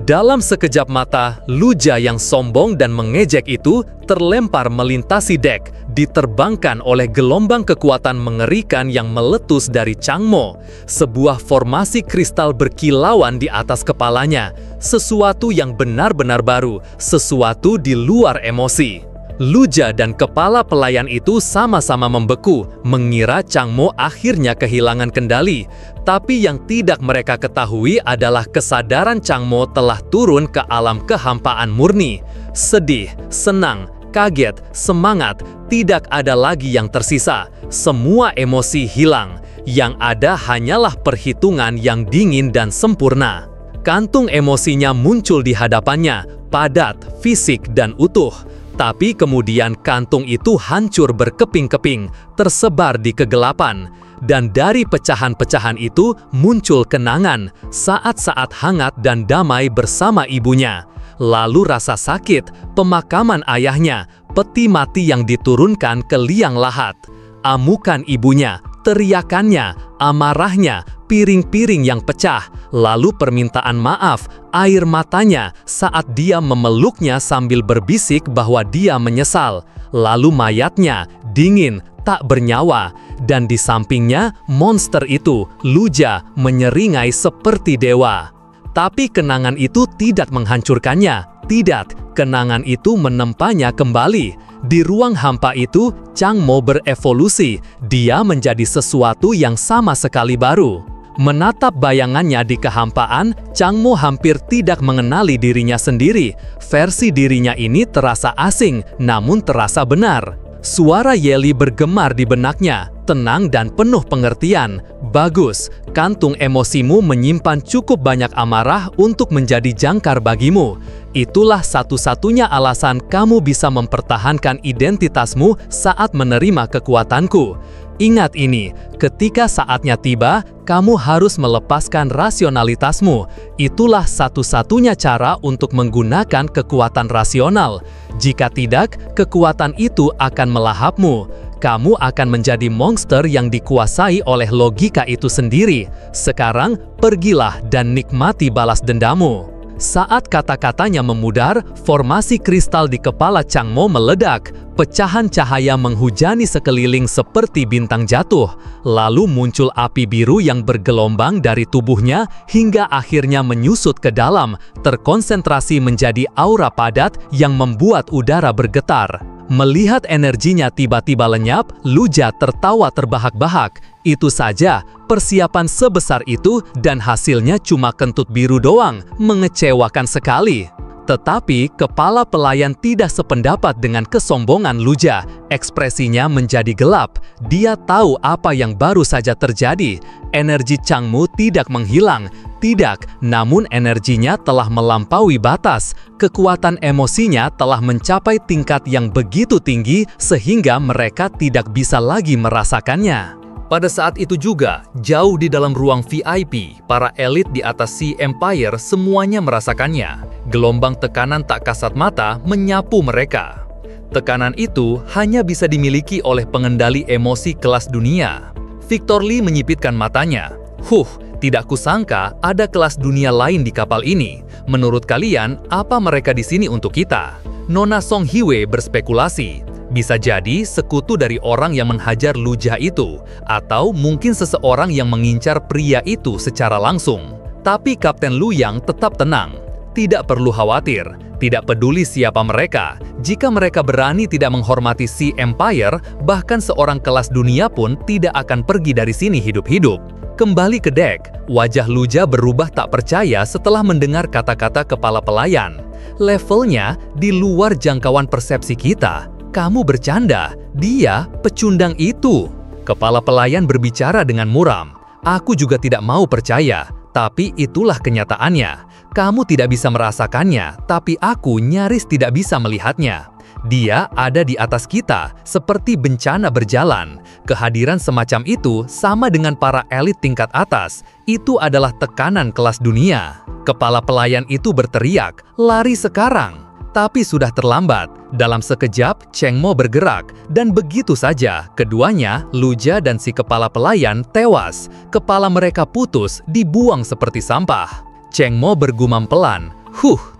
Dalam sekejap mata, Luja yang sombong dan mengejek itu terlempar melintasi dek, diterbangkan oleh gelombang kekuatan mengerikan yang meletus dari Changmo. Sebuah formasi kristal berkilauan di atas kepalanya, sesuatu yang benar-benar baru, sesuatu di luar emosi. Luja dan kepala pelayan itu sama-sama membeku, mengira Changmo akhirnya kehilangan kendali. Tapi yang tidak mereka ketahui adalah kesadaran Changmo telah turun ke alam kehampaan murni. Sedih, senang, kaget, semangat, tidak ada lagi yang tersisa. Semua emosi hilang. Yang ada hanyalah perhitungan yang dingin dan sempurna. Kantung emosinya muncul di hadapannya, padat, fisik, dan utuh. Tapi kemudian kantung itu hancur berkeping-keping, tersebar di kegelapan. Dan dari pecahan-pecahan itu muncul kenangan, saat-saat hangat dan damai bersama ibunya. Lalu rasa sakit, pemakaman ayahnya, peti mati yang diturunkan ke liang lahat. Amukan ibunya, teriakannya, amarahnya, piring-piring yang pecah, lalu permintaan maaf, air matanya saat dia memeluknya sambil berbisik bahwa dia menyesal. Lalu mayatnya, dingin, tak bernyawa, dan di sampingnya monster itu, Luja, menyeringai seperti dewa. Tapi kenangan itu tidak menghancurkannya, tidak, kenangan itu menempanya kembali. Di ruang hampa itu, Changmo berevolusi, dia menjadi sesuatu yang sama sekali baru. Menatap bayangannya di kehampaan, Changmo hampir tidak mengenali dirinya sendiri. Versi dirinya ini terasa asing, namun terasa benar. Suara Yeli bergemar di benaknya. tenang dan penuh pengertian. Bagus, kantung emosimu menyimpan cukup banyak amarah untuk menjadi jangkar bagimu. Itulah satu-satunya alasan kamu bisa mempertahankan identitasmu saat menerima kekuatanku. Ingat ini, ketika saatnya tiba, kamu harus melepaskan rasionalitasmu. Itulah satu-satunya cara untuk menggunakan kekuatan rasional. Jika tidak, kekuatan itu akan melahapmu. Kamu akan menjadi monster yang dikuasai oleh logika itu sendiri. Sekarang, pergilah dan nikmati balas dendamu. Saat kata-katanya memudar, formasi kristal di kepala Changmo meledak. Pecahan cahaya menghujani sekeliling seperti bintang jatuh. Lalu muncul api biru yang bergelombang dari tubuhnya hingga akhirnya menyusut ke dalam, terkonsentrasi menjadi aura padat yang membuat udara bergetar. Melihat energinya tiba-tiba lenyap, Luja tertawa terbahak-bahak. Itu saja, persiapan sebesar itu dan hasilnya cuma kentut biru doang, mengecewakan sekali. Tetapi kepala pelayan tidak sependapat dengan kesombongan Luja. Ekspresinya menjadi gelap. Dia tahu apa yang baru saja terjadi. Energi Changmu tidak menghilang. Tidak, namun energinya telah melampaui batas. Kekuatan emosinya telah mencapai tingkat yang begitu tinggi sehingga mereka tidak bisa lagi merasakannya. Pada saat itu juga, jauh di dalam ruang VIP, para elit di atas Sea Empire semuanya merasakannya. Gelombang tekanan tak kasat mata menyapu mereka. Tekanan itu hanya bisa dimiliki oleh pengendali emosi kelas dunia. Victor Lee menyipitkan matanya. Tidak kusangka ada kelas dunia lain di kapal ini. Menurut kalian, apa mereka di sini untuk kita? Nona Song Hye berspekulasi. Bisa jadi sekutu dari orang yang menghajar Luja itu, atau mungkin seseorang yang mengincar pria itu secara langsung. Tapi Kapten Lu Yang tetap tenang. Tidak perlu khawatir, tidak peduli siapa mereka. Jika mereka berani tidak menghormati Sea Empire, bahkan seorang kelas dunia pun tidak akan pergi dari sini hidup-hidup. Kembali ke dek, wajah Luja berubah tak percaya setelah mendengar kata-kata kepala pelayan. Levelnya di luar jangkauan persepsi kita. Kamu bercanda, dia pecundang itu. Kepala pelayan berbicara dengan muram. Aku juga tidak mau percaya, tapi itulah kenyataannya. Kamu tidak bisa merasakannya, tapi aku nyaris tidak bisa melihatnya. Dia ada di atas kita, seperti bencana berjalan. Kehadiran semacam itu sama dengan para elit tingkat atas. Itu adalah tekanan kelas dunia. Kepala pelayan itu berteriak, lari sekarang. Tapi sudah terlambat. Dalam sekejap, Changmo bergerak. Dan begitu saja, keduanya, Luja dan si kepala pelayan, tewas. Kepala mereka putus, dibuang seperti sampah. Changmo bergumam pelan.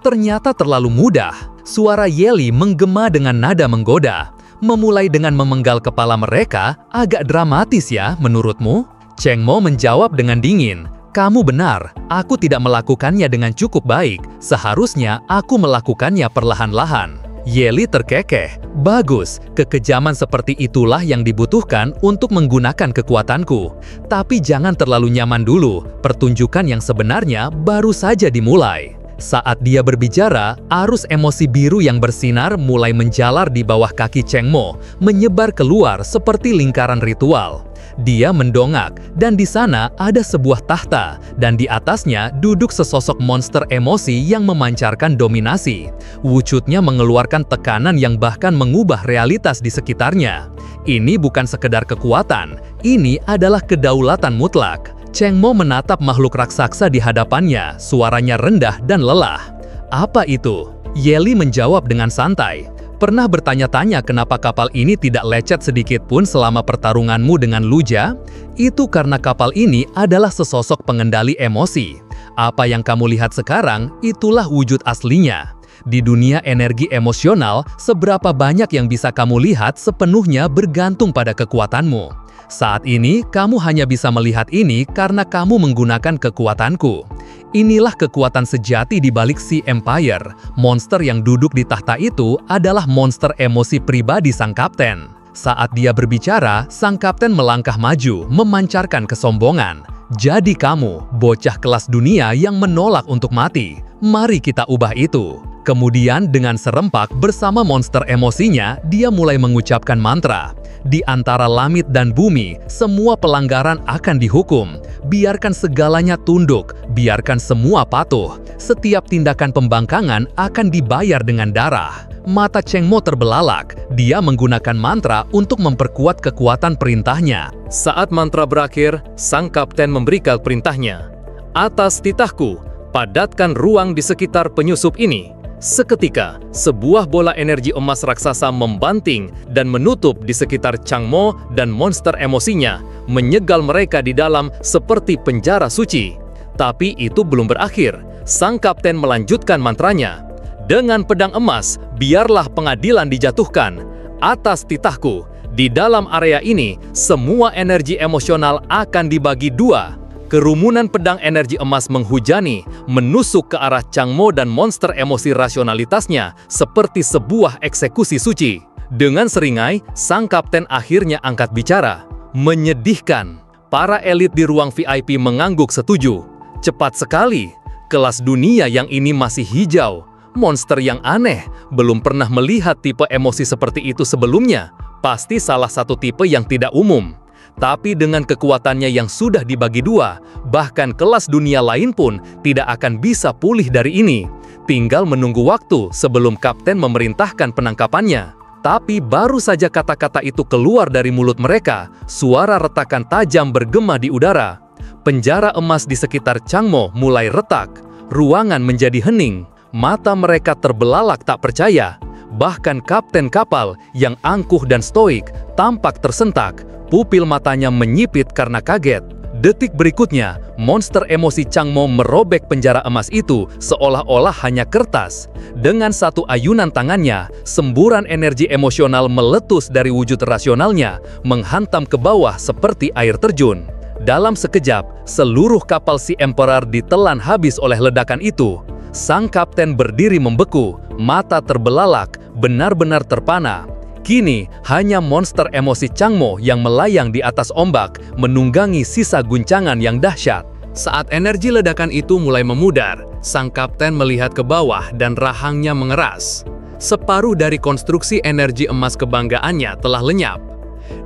Ternyata terlalu mudah. Suara Yeli menggema dengan nada menggoda. Memulai dengan memenggal kepala mereka, agak dramatis ya menurutmu? Changmo menjawab dengan dingin. Kamu benar, aku tidak melakukannya dengan cukup baik. Seharusnya aku melakukannya perlahan-lahan. Yeli terkekeh. Bagus, kekejaman seperti itulah yang dibutuhkan untuk menggunakan kekuatanku. Tapi jangan terlalu nyaman dulu, pertunjukan yang sebenarnya baru saja dimulai. Saat dia berbicara, arus emosi biru yang bersinar mulai menjalar di bawah kaki Changmo, menyebar keluar seperti lingkaran ritual. Dia mendongak, dan di sana ada sebuah tahta, dan di atasnya duduk sesosok monster emosi yang memancarkan dominasi. Wujudnya mengeluarkan tekanan yang bahkan mengubah realitas di sekitarnya. Ini bukan sekedar kekuatan, ini adalah kedaulatan mutlak. Changmo menatap makhluk raksasa di hadapannya, suaranya rendah dan lelah. Apa itu? Yeli menjawab dengan santai. Pernah bertanya-tanya kenapa kapal ini tidak lecet sedikit pun selama pertarunganmu dengan Luja? Itu karena kapal ini adalah sesosok pengendali emosi. Apa yang kamu lihat sekarang, itulah wujud aslinya. Di dunia energi emosional, seberapa banyak yang bisa kamu lihat sepenuhnya bergantung pada kekuatanmu. Saat ini, kamu hanya bisa melihat ini karena kamu menggunakan kekuatanku. Inilah kekuatan sejati di balik Sea Empire. Monster yang duduk di tahta itu adalah monster emosi pribadi sang kapten. Saat dia berbicara, sang kapten melangkah maju, memancarkan kesombongan. Jadi kamu, bocah kelas dunia yang menolak untuk mati. Mari kita ubah itu. Kemudian dengan serempak bersama monster emosinya, dia mulai mengucapkan mantra. Di antara langit dan bumi, semua pelanggaran akan dihukum. Biarkan segalanya tunduk, biarkan semua patuh. Setiap tindakan pembangkangan akan dibayar dengan darah. Mata Cheng Mo terbelalak. Dia menggunakan mantra untuk memperkuat kekuatan perintahnya. Saat mantra berakhir, sang kapten memberikan perintahnya. Atas titahku, padatkan ruang di sekitar penyusup ini. Seketika, sebuah bola energi emas raksasa membanting dan menutup di sekitar Chang Mo dan monster emosinya, menyegal mereka di dalam seperti penjara suci. Tapi itu belum berakhir. Sang kapten melanjutkan mantranya. Dengan pedang emas, biarlah pengadilan dijatuhkan. Atas titahku, di dalam area ini, semua energi emosional akan dibagi dua. Kerumunan pedang energi emas menghujani, menusuk ke arah Chang Mo dan monster emosi rasionalitasnya seperti sebuah eksekusi suci. Dengan seringai, sang kapten akhirnya angkat bicara. Menyedihkan. Para elit di ruang VIP mengangguk setuju. Cepat sekali. Kelas dunia yang ini masih hijau. Monster yang aneh, belum pernah melihat tipe emosi seperti itu sebelumnya. Pasti salah satu tipe yang tidak umum. Tapi dengan kekuatannya yang sudah dibagi dua, bahkan kelas dunia lain pun tidak akan bisa pulih dari ini. Tinggal menunggu waktu sebelum kapten memerintahkan penangkapannya. Tapi baru saja kata-kata itu keluar dari mulut mereka, suara retakan tajam bergema di udara. Penjara emas di sekitar Chang Mo mulai retak, ruangan menjadi hening, mata mereka terbelalak tak percaya. Bahkan kapten kapal yang angkuh dan stoik tampak tersentak. Pupil matanya menyipit karena kaget. Detik berikutnya, monster emosi Chang Mo merobek penjara emas itu seolah-olah hanya kertas. Dengan satu ayunan tangannya, semburan energi emosional meletus dari wujud rasionalnya, menghantam ke bawah seperti air terjun. Dalam sekejap, seluruh kapal si Emperor ditelan habis oleh ledakan itu. Sang kapten berdiri membeku, mata terbelalak, benar-benar terpana. Kini, hanya monster emosi Chang Mo yang melayang di atas ombak, menunggangi sisa guncangan yang dahsyat. Saat energi ledakan itu mulai memudar, sang kapten melihat ke bawah dan rahangnya mengeras. Separuh dari konstruksi energi emas kebanggaannya telah lenyap.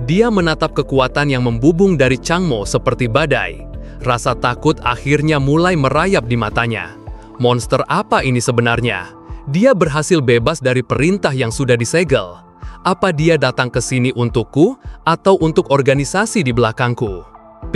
Dia menatap kekuatan yang membubung dari Chang Mo seperti badai. Rasa takut akhirnya mulai merayap di matanya. Monster apa ini sebenarnya? Dia berhasil bebas dari perintah yang sudah disegel. Apa dia datang ke sini untukku atau untuk organisasi di belakangku?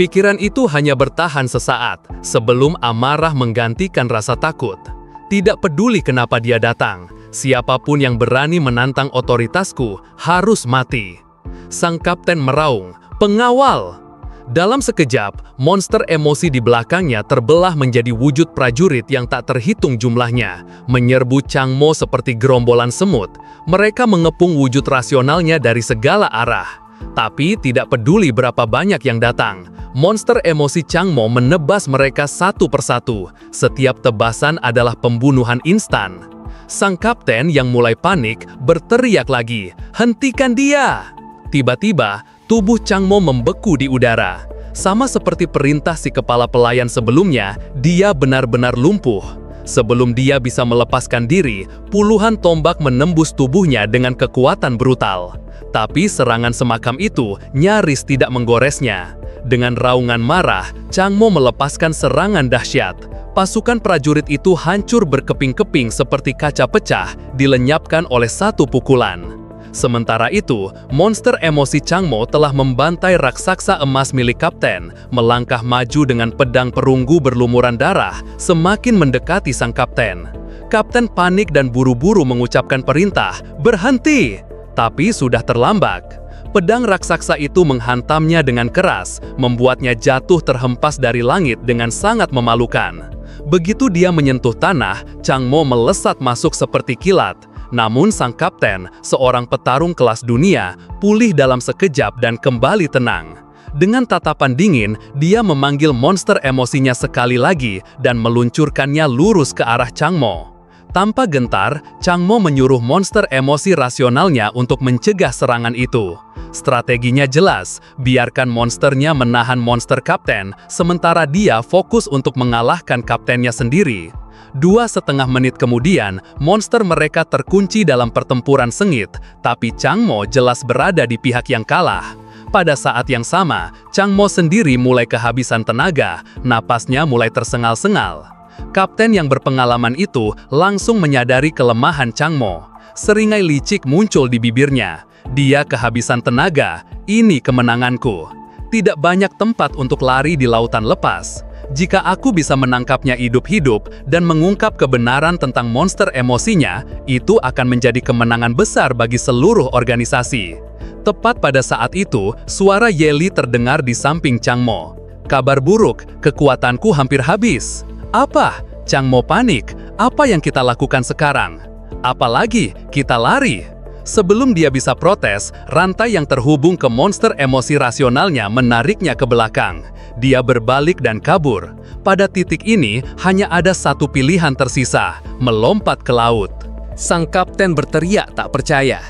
Pikiran itu hanya bertahan sesaat sebelum amarah menggantikan rasa takut. Tidak peduli kenapa dia datang, siapapun yang berani menantang otoritasku harus mati. Sang kapten meraung, "Pengawal!" Dalam sekejap, monster emosi di belakangnya terbelah menjadi wujud prajurit yang tak terhitung jumlahnya, menyerbu Chang Mo seperti gerombolan semut. Mereka mengepung wujud rasionalnya dari segala arah. Tapi tidak peduli berapa banyak yang datang, monster emosi Chang Mo menebas mereka satu persatu. Setiap tebasan adalah pembunuhan instan. Sang kapten yang mulai panik berteriak lagi, "Hentikan dia!" Tiba-tiba, tubuh Chang Mo membeku di udara. Sama seperti perintah si kepala pelayan sebelumnya, dia benar-benar lumpuh. Sebelum dia bisa melepaskan diri, puluhan tombak menembus tubuhnya dengan kekuatan brutal. Tapi serangan semakam itu nyaris tidak menggoresnya. Dengan raungan marah, Chang Mo melepaskan serangan dahsyat. Pasukan prajurit itu hancur berkeping-keping seperti kaca pecah, dilenyapkan oleh satu pukulan. Sementara itu, monster emosi Chang Mo telah membantai raksasa emas milik kapten, melangkah maju dengan pedang perunggu berlumuran darah, semakin mendekati sang kapten. Kapten panik dan buru-buru mengucapkan perintah, "Berhenti!" Tapi sudah terlambat. Pedang raksasa itu menghantamnya dengan keras, membuatnya jatuh terhempas dari langit dengan sangat memalukan. Begitu dia menyentuh tanah, Chang Mo melesat masuk seperti kilat. Namun sang kapten, seorang petarung kelas dunia, pulih dalam sekejap dan kembali tenang. Dengan tatapan dingin, dia memanggil monster emosinya sekali lagi dan meluncurkannya lurus ke arah Chang Mo. Tanpa gentar, Chang Mo menyuruh monster emosi rasionalnya untuk mencegah serangan itu. Strateginya jelas, biarkan monsternya menahan monster kapten, sementara dia fokus untuk mengalahkan kaptennya sendiri. 2,5 menit kemudian, monster mereka terkunci dalam pertempuran sengit, tapi Changmo jelas berada di pihak yang kalah. Pada saat yang sama, Changmo sendiri mulai kehabisan tenaga, napasnya mulai tersengal-sengal. Kapten yang berpengalaman itu langsung menyadari kelemahan Changmo. Seringai licik muncul di bibirnya. Dia kehabisan tenaga, ini kemenanganku. Tidak banyak tempat untuk lari di lautan lepas. Jika aku bisa menangkapnya hidup-hidup dan mengungkap kebenaran tentang monster emosinya, itu akan menjadi kemenangan besar bagi seluruh organisasi. Tepat pada saat itu, suara Yeli terdengar di samping Changmo. Kabar buruk, kekuatanku hampir habis. Apa? Changmo panik. Apa yang kita lakukan sekarang? Apalagi, kita lari. Sebelum dia bisa protes, rantai yang terhubung ke monster emosi rasionalnya menariknya ke belakang. Dia berbalik dan kabur. Pada titik ini, hanya ada satu pilihan tersisa, melompat ke laut. Sang kapten berteriak tak percaya.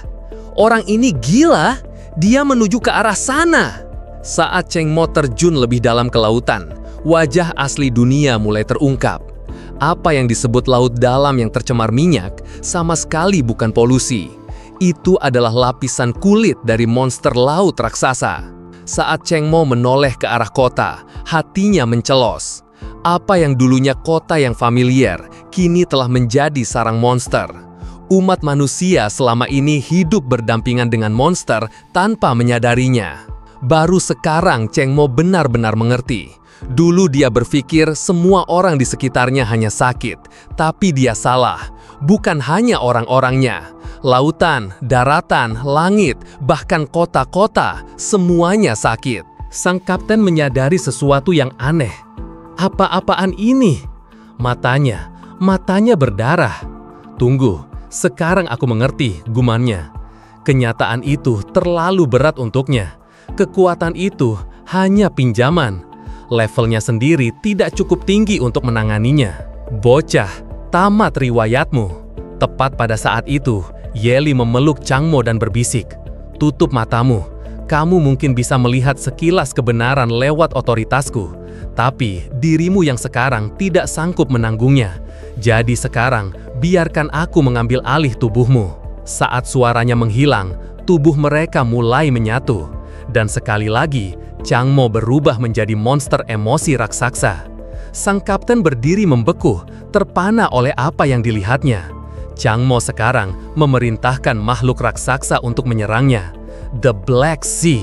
Orang ini gila, dia menuju ke arah sana. Saat Changmo terjun lebih dalam ke lautan, wajah asli dunia mulai terungkap. Apa yang disebut laut dalam yang tercemar minyak sama sekali bukan polusi. Itu adalah lapisan kulit dari monster laut raksasa. Saat Changmo menoleh ke arah kota, hatinya mencelos. Apa yang dulunya kota yang familiar, kini telah menjadi sarang monster. Umat manusia selama ini hidup berdampingan dengan monster tanpa menyadarinya. Baru sekarang Changmo benar-benar mengerti. Dulu dia berpikir semua orang di sekitarnya hanya sakit, tapi dia salah. Bukan hanya orang-orangnya. Lautan, daratan, langit, bahkan kota-kota, semuanya sakit. Sang kapten menyadari sesuatu yang aneh. Apa-apaan ini? Matanya berdarah. Tunggu, sekarang aku mengerti, gumannya. Kenyataan itu terlalu berat untuknya. Kekuatan itu hanya pinjaman. Levelnya sendiri tidak cukup tinggi untuk menanganinya. Bocah, tamat riwayatmu. Tepat pada saat itu, Yeli memeluk Changmo dan berbisik, "Tutup matamu. Kamu mungkin bisa melihat sekilas kebenaran lewat otoritasku. Tapi dirimu yang sekarang tidak sanggup menanggungnya. Jadi sekarang, biarkan aku mengambil alih tubuhmu." Saat suaranya menghilang, tubuh mereka mulai menyatu. Dan sekali lagi, Changmo berubah menjadi monster emosi raksasa. Sang kapten berdiri membeku, terpana oleh apa yang dilihatnya. Changmo sekarang memerintahkan makhluk raksasa untuk menyerangnya. The Black Sea.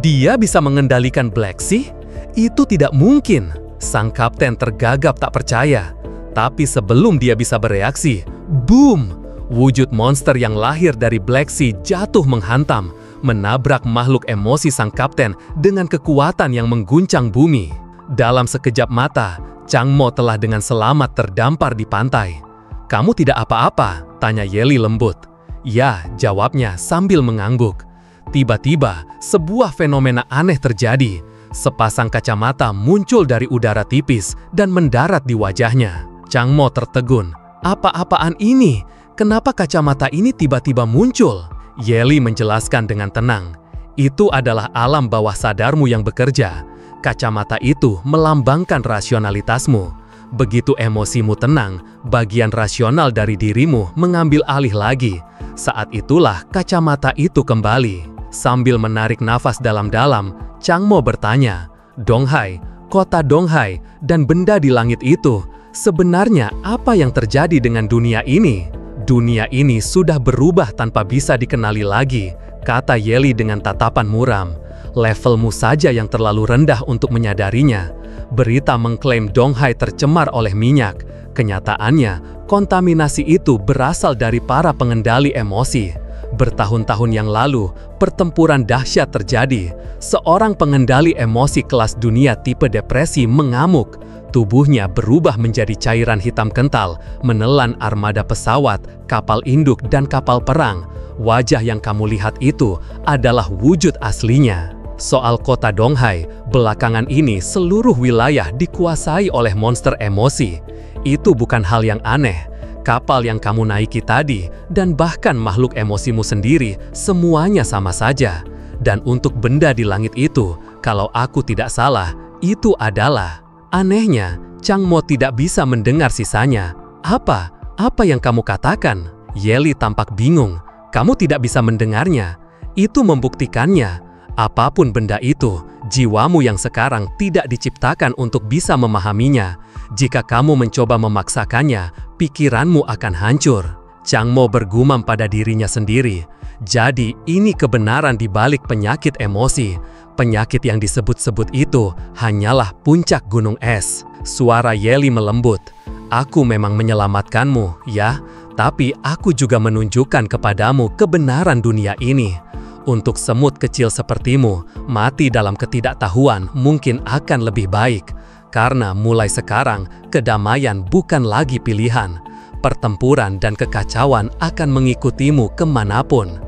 Dia bisa mengendalikan Black Sea? Itu tidak mungkin. Sang kapten tergagap tak percaya. Tapi sebelum dia bisa bereaksi, boom! Wujud monster yang lahir dari Black Sea jatuh menghantam, menabrak makhluk emosi sang kapten dengan kekuatan yang mengguncang bumi. Dalam sekejap mata, Changmo telah dengan selamat terdampar di pantai. "Kamu tidak apa-apa?" tanya Yeli lembut. "Ya," jawabnya sambil mengangguk. Tiba-tiba, sebuah fenomena aneh terjadi. Sepasang kacamata muncul dari udara tipis dan mendarat di wajahnya. Changmo tertegun. "Apa-apaan ini? Kenapa kacamata ini tiba-tiba muncul?" Yeli menjelaskan dengan tenang. "Itu adalah alam bawah sadarmu yang bekerja. Kacamata itu melambangkan rasionalitasmu. Begitu emosimu tenang, bagian rasional dari dirimu mengambil alih lagi. Saat itulah kacamata itu kembali." Sambil menarik nafas dalam-dalam, Changmo bertanya, "Donghai, kota Donghai, dan benda di langit itu, sebenarnya apa yang terjadi dengan dunia ini?" "Dunia ini sudah berubah tanpa bisa dikenali lagi," kata Yeli dengan tatapan muram. "Levelmu saja yang terlalu rendah untuk menyadarinya. Berita mengklaim Donghai tercemar oleh minyak. Kenyataannya, kontaminasi itu berasal dari para pengendali emosi. Bertahun-tahun yang lalu, pertempuran dahsyat terjadi. Seorang pengendali emosi kelas dunia tipe depresi mengamuk. Tubuhnya berubah menjadi cairan hitam kental, menelan armada pesawat, kapal induk, dan kapal perang. Wajah yang kamu lihat itu adalah wujud aslinya." Soal kota Donghai, belakangan ini seluruh wilayah dikuasai oleh monster emosi. Itu bukan hal yang aneh. Kapal yang kamu naiki tadi, dan bahkan makhluk emosimu sendiri, semuanya sama saja. Dan untuk benda di langit itu, kalau aku tidak salah, itu adalah... Anehnya, Changmo tidak bisa mendengar sisanya. Apa? Apa yang kamu katakan? Ye Li tampak bingung. Kamu tidak bisa mendengarnya. Itu membuktikannya. Apapun benda itu, jiwamu yang sekarang tidak diciptakan untuk bisa memahaminya. Jika kamu mencoba memaksakannya, pikiranmu akan hancur. Chang Mo bergumam pada dirinya sendiri. Jadi, ini kebenaran di balik penyakit emosi. Penyakit yang disebut-sebut itu hanyalah puncak gunung es. Suara Ye Li melembut. Aku memang menyelamatkanmu, ya, tapi aku juga menunjukkan kepadamu kebenaran dunia ini. Untuk semut kecil sepertimu, mati dalam ketidaktahuan mungkin akan lebih baik. Karena mulai sekarang, kedamaian bukan lagi pilihan. Pertempuran dan kekacauan akan mengikutimu kemanapun.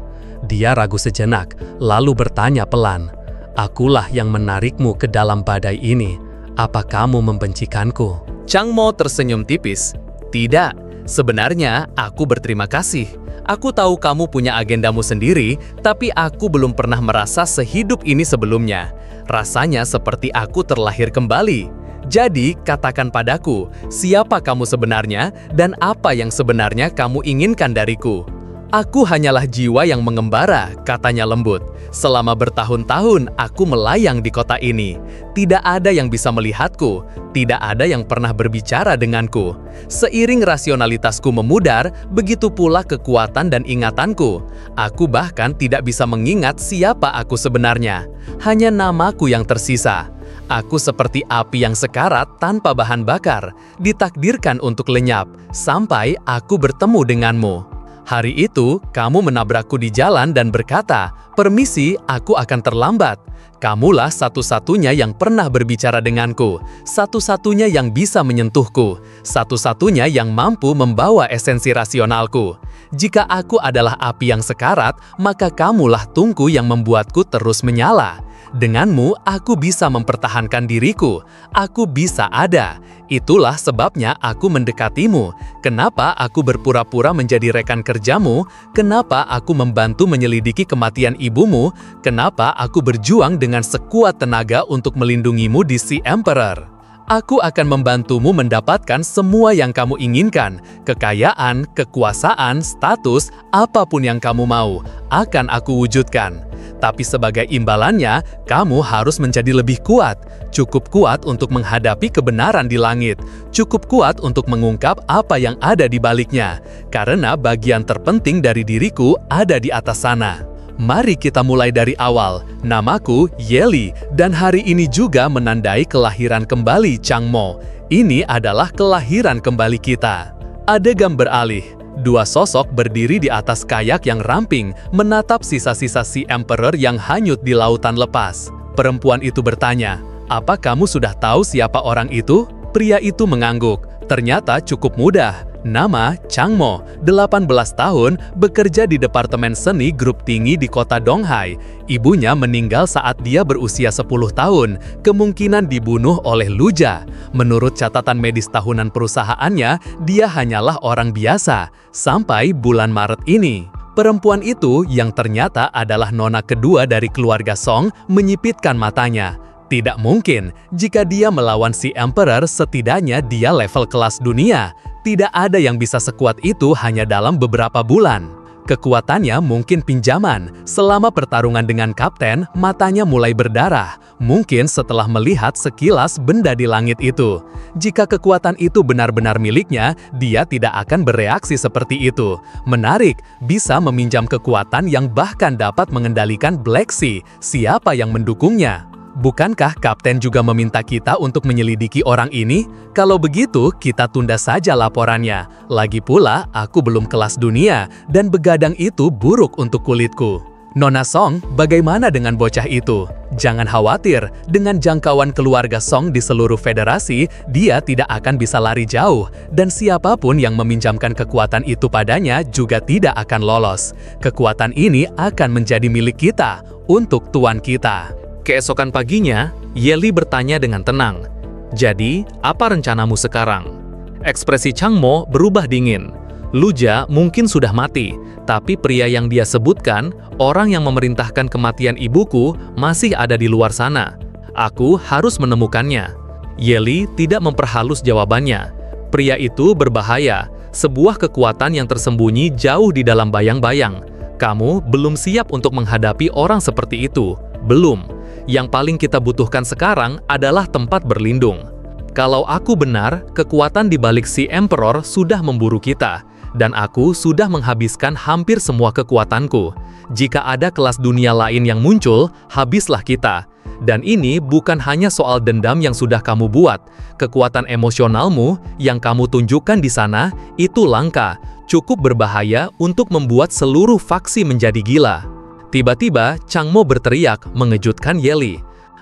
Dia ragu sejenak, lalu bertanya pelan, "Akulah yang menarikmu ke dalam badai ini. Apa kamu membencikanku?" Chang Mo tersenyum tipis. Tidak, sebenarnya aku berterima kasih. Aku tahu kamu punya agendamu sendiri, tapi aku belum pernah merasa sehidup ini sebelumnya. Rasanya seperti aku terlahir kembali. Jadi, katakan padaku, siapa kamu sebenarnya dan apa yang sebenarnya kamu inginkan dariku? Aku hanyalah jiwa yang mengembara, katanya lembut. Selama bertahun-tahun aku melayang di kota ini. Tidak ada yang bisa melihatku, tidak ada yang pernah berbicara denganku. Seiring rasionalitasku memudar, begitu pula kekuatan dan ingatanku. Aku bahkan tidak bisa mengingat siapa aku sebenarnya. Hanya namaku yang tersisa. Aku seperti api yang sekarat tanpa bahan bakar, ditakdirkan untuk lenyap, sampai aku bertemu denganmu. Hari itu, kamu menabrakku di jalan dan berkata, "Permisi, aku akan terlambat." Kamulah satu-satunya yang pernah berbicara denganku, satu-satunya yang bisa menyentuhku, satu-satunya yang mampu membawa esensi rasionalku. Jika aku adalah api yang sekarat, maka kamulah tungku yang membuatku terus menyala. Denganmu, aku bisa mempertahankan diriku. Aku bisa ada. Itulah sebabnya aku mendekatimu. Kenapa aku berpura-pura menjadi rekan kerjamu? Kenapa aku membantu menyelidiki kematian ibumu? Kenapa aku berjuang dengan sekuat tenaga untuk melindungimu di Sea Emperor? Aku akan membantumu mendapatkan semua yang kamu inginkan. Kekayaan, kekuasaan, status, apapun yang kamu mau, akan aku wujudkan. Tapi sebagai imbalannya, kamu harus menjadi lebih kuat. Cukup kuat untuk menghadapi kebenaran di langit. Cukup kuat untuk mengungkap apa yang ada di baliknya. Karena bagian terpenting dari diriku ada di atas sana. Mari kita mulai dari awal. Namaku Ye Li, dan hari ini juga menandai kelahiran kembali Chang Mo. Ini adalah kelahiran kembali kita. Adegan beralih. Dua sosok berdiri di atas kayak yang ramping, menatap sisa-sisa Sea Emperor yang hanyut di lautan lepas. Perempuan itu bertanya, "Apa kamu sudah tahu siapa orang itu?" Pria itu mengangguk. Ternyata cukup mudah. Nama Chang Mo, 18 tahun, bekerja di Departemen Seni Grup Tinggi di kota Donghai. Ibunya meninggal saat dia berusia 10 tahun, kemungkinan dibunuh oleh Luja. Menurut catatan medis tahunan perusahaannya, dia hanyalah orang biasa, sampai bulan Maret ini. Perempuan itu, yang ternyata adalah nona kedua dari keluarga Song, menyipitkan matanya. Tidak mungkin, jika dia melawan si Emperor, setidaknya dia level kelas dunia. Tidak ada yang bisa sekuat itu hanya dalam beberapa bulan. Kekuatannya mungkin pinjaman. Selama pertarungan dengan kapten, matanya mulai berdarah. Mungkin setelah melihat sekilas benda di langit itu. Jika kekuatan itu benar-benar miliknya, dia tidak akan bereaksi seperti itu. Menarik, bisa meminjam kekuatan yang bahkan dapat mengendalikan Black Sea. Siapa yang mendukungnya? Bukankah kapten juga meminta kita untuk menyelidiki orang ini? Kalau begitu, kita tunda saja laporannya. Lagi pula, aku belum kelas dunia, dan begadang itu buruk untuk kulitku. Nona Song, bagaimana dengan bocah itu? Jangan khawatir, dengan jangkauan keluarga Song di seluruh federasi, dia tidak akan bisa lari jauh, dan siapapun yang meminjamkan kekuatan itu padanya juga tidak akan lolos. Kekuatan ini akan menjadi milik kita, untuk tuan kita. Keesokan paginya, Ye Li bertanya dengan tenang, "Jadi, apa rencanamu sekarang?" Ekspresi Chang Mo berubah dingin. Luja mungkin sudah mati, tapi pria yang dia sebutkan, orang yang memerintahkan kematian ibuku, masih ada di luar sana. Aku harus menemukannya. Ye Li tidak memperhalus jawabannya. Pria itu berbahaya, sebuah kekuatan yang tersembunyi jauh di dalam bayang-bayang. Kamu belum siap untuk menghadapi orang seperti itu. Belum. Yang paling kita butuhkan sekarang adalah tempat berlindung. Kalau aku benar, kekuatan di balik si Emperor sudah memburu kita. Dan aku sudah menghabiskan hampir semua kekuatanku. Jika ada kelas dunia lain yang muncul, habislah kita. Dan ini bukan hanya soal dendam yang sudah kamu buat. Kekuatan emosionalmu yang kamu tunjukkan di sana, itu langka, cukup berbahaya untuk membuat seluruh faksi menjadi gila. Tiba-tiba, Changmo berteriak, mengejutkan Ye Li.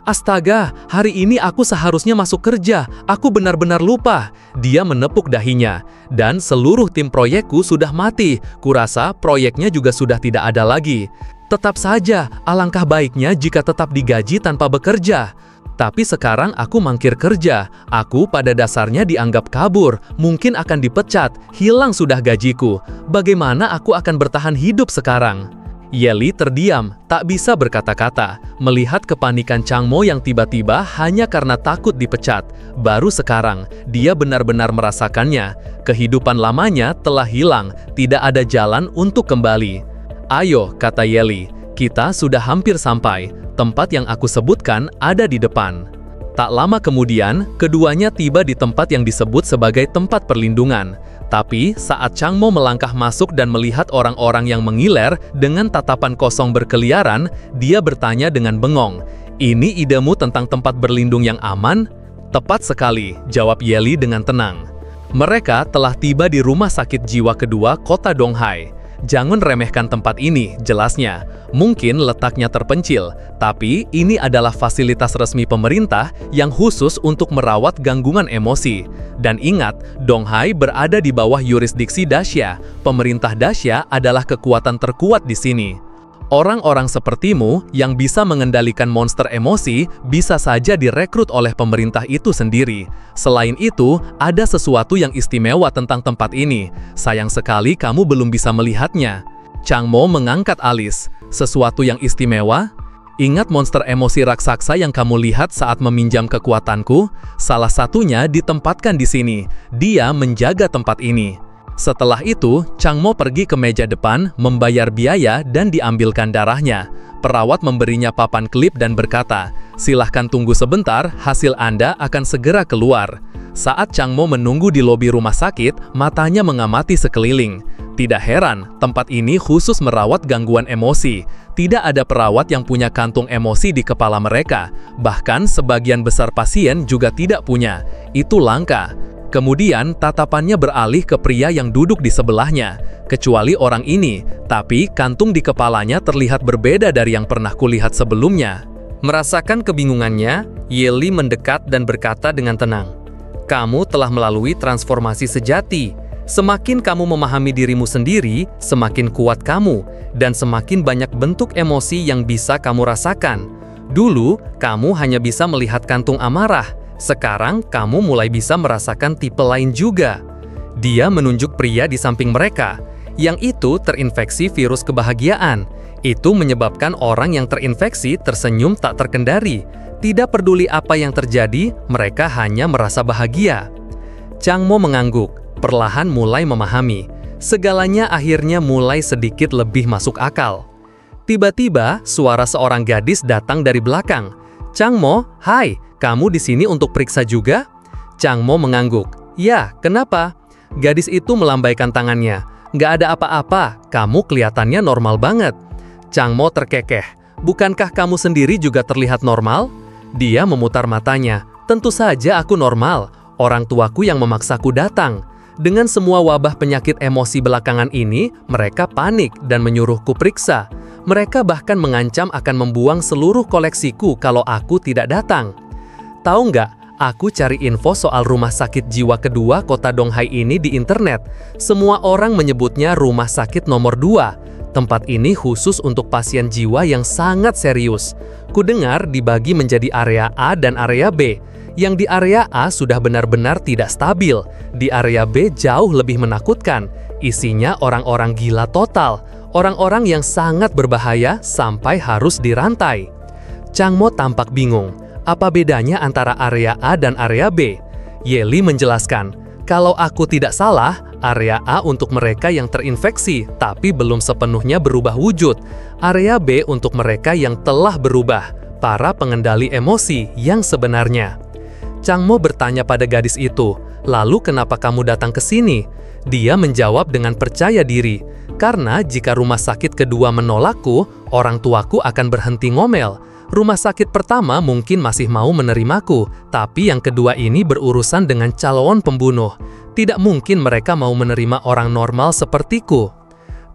Astaga, hari ini aku seharusnya masuk kerja, aku benar-benar lupa. Dia menepuk dahinya, dan seluruh tim proyekku sudah mati. Kurasa proyeknya juga sudah tidak ada lagi. Tetap saja, alangkah baiknya jika tetap digaji tanpa bekerja. Tapi sekarang aku mangkir kerja, aku pada dasarnya dianggap kabur, mungkin akan dipecat, hilang sudah gajiku. Bagaimana aku akan bertahan hidup sekarang? Ye Li terdiam, tak bisa berkata-kata, melihat kepanikan Changmo yang tiba-tiba hanya karena takut dipecat. Baru sekarang, dia benar-benar merasakannya. Kehidupan lamanya telah hilang, tidak ada jalan untuk kembali. Ayo, kata Ye Li, kita sudah hampir sampai. Tempat yang aku sebutkan ada di depan. Tak lama kemudian, keduanya tiba di tempat yang disebut sebagai tempat perlindungan. Tapi, saat Changmo melangkah masuk dan melihat orang-orang yang mengiler dengan tatapan kosong berkeliaran, dia bertanya dengan bengong, "Ini idemu tentang tempat berlindung yang aman?" "Tepat sekali," jawab Ye Li dengan tenang. Mereka telah tiba di rumah sakit jiwa kedua kota Donghai. Jangan remehkan tempat ini, jelasnya. Mungkin letaknya terpencil, tapi ini adalah fasilitas resmi pemerintah yang khusus untuk merawat gangguan emosi. Dan ingat, Donghai berada di bawah yurisdiksi Daxia. Pemerintah Daxia adalah kekuatan terkuat di sini. Orang-orang sepertimu yang bisa mengendalikan monster emosi bisa saja direkrut oleh pemerintah itu sendiri. Selain itu, ada sesuatu yang istimewa tentang tempat ini. Sayang sekali kamu belum bisa melihatnya. Changmo mengangkat alis. Sesuatu yang istimewa? Ingat monster emosi raksasa yang kamu lihat saat meminjam kekuatanku? Salah satunya ditempatkan di sini. Dia menjaga tempat ini. Setelah itu, Changmo pergi ke meja depan, membayar biaya dan diambilkan darahnya. Perawat memberinya papan klip dan berkata, "Silahkan tunggu sebentar, hasil Anda akan segera keluar." Saat Changmo menunggu di lobi rumah sakit, matanya mengamati sekeliling. Tidak heran, tempat ini khusus merawat gangguan emosi. Tidak ada perawat yang punya kantung emosi di kepala mereka. Bahkan sebagian besar pasien juga tidak punya. Itu langka. Kemudian tatapannya beralih ke pria yang duduk di sebelahnya. Kecuali orang ini, tapi kantung di kepalanya terlihat berbeda dari yang pernah kulihat sebelumnya. Merasakan kebingungannya, Ye Li mendekat dan berkata dengan tenang, "Kamu telah melalui transformasi sejati. Semakin kamu memahami dirimu sendiri, semakin kuat kamu, dan semakin banyak bentuk emosi yang bisa kamu rasakan. Dulu, kamu hanya bisa melihat kantung amarah. Sekarang, kamu mulai bisa merasakan tipe lain juga." Dia menunjuk pria di samping mereka. Yang itu terinfeksi virus kebahagiaan. Itu menyebabkan orang yang terinfeksi tersenyum tak terkendali. Tidak peduli apa yang terjadi, mereka hanya merasa bahagia. Changmo mengangguk, perlahan mulai memahami. Segalanya akhirnya mulai sedikit lebih masuk akal. Tiba-tiba, suara seorang gadis datang dari belakang. "Changmo, hai, kamu di sini untuk periksa juga?" Changmo mengangguk. "Ya, kenapa?" Gadis itu melambaikan tangannya. "Nggak ada apa-apa, kamu kelihatannya normal banget." Changmo terkekeh. "Bukankah kamu sendiri juga terlihat normal?" Dia memutar matanya. "Tentu saja aku normal. Orang tuaku yang memaksaku datang. Dengan semua wabah penyakit emosi belakangan ini, mereka panik dan menyuruhku periksa. Mereka bahkan mengancam akan membuang seluruh koleksiku kalau aku tidak datang. Tahu nggak, aku cari info soal rumah sakit jiwa kedua kota Donghai ini di internet. Semua orang menyebutnya rumah sakit nomor 2. Tempat ini khusus untuk pasien jiwa yang sangat serius. Kudengar dibagi menjadi area A dan area B. Yang di area A sudah benar-benar tidak stabil. Di area B jauh lebih menakutkan. Isinya orang-orang gila total. Orang-orang yang sangat berbahaya sampai harus dirantai." Changmo tampak bingung. Apa bedanya antara area A dan area B? Ye Li menjelaskan, Kalau aku tidak salah, area A untuk mereka yang terinfeksi, tapi belum sepenuhnya berubah wujud. Area B untuk mereka yang telah berubah, para pengendali emosi yang sebenarnya. Chang Mo bertanya pada gadis itu, "Lalu kenapa kamu datang ke sini?" Dia menjawab dengan percaya diri, "Karena jika rumah sakit kedua menolakku, orang tuaku akan berhenti ngomel. Rumah sakit pertama mungkin masih mau menerimaku, tapi yang kedua ini berurusan dengan calon pembunuh. Tidak mungkin mereka mau menerima orang normal sepertiku."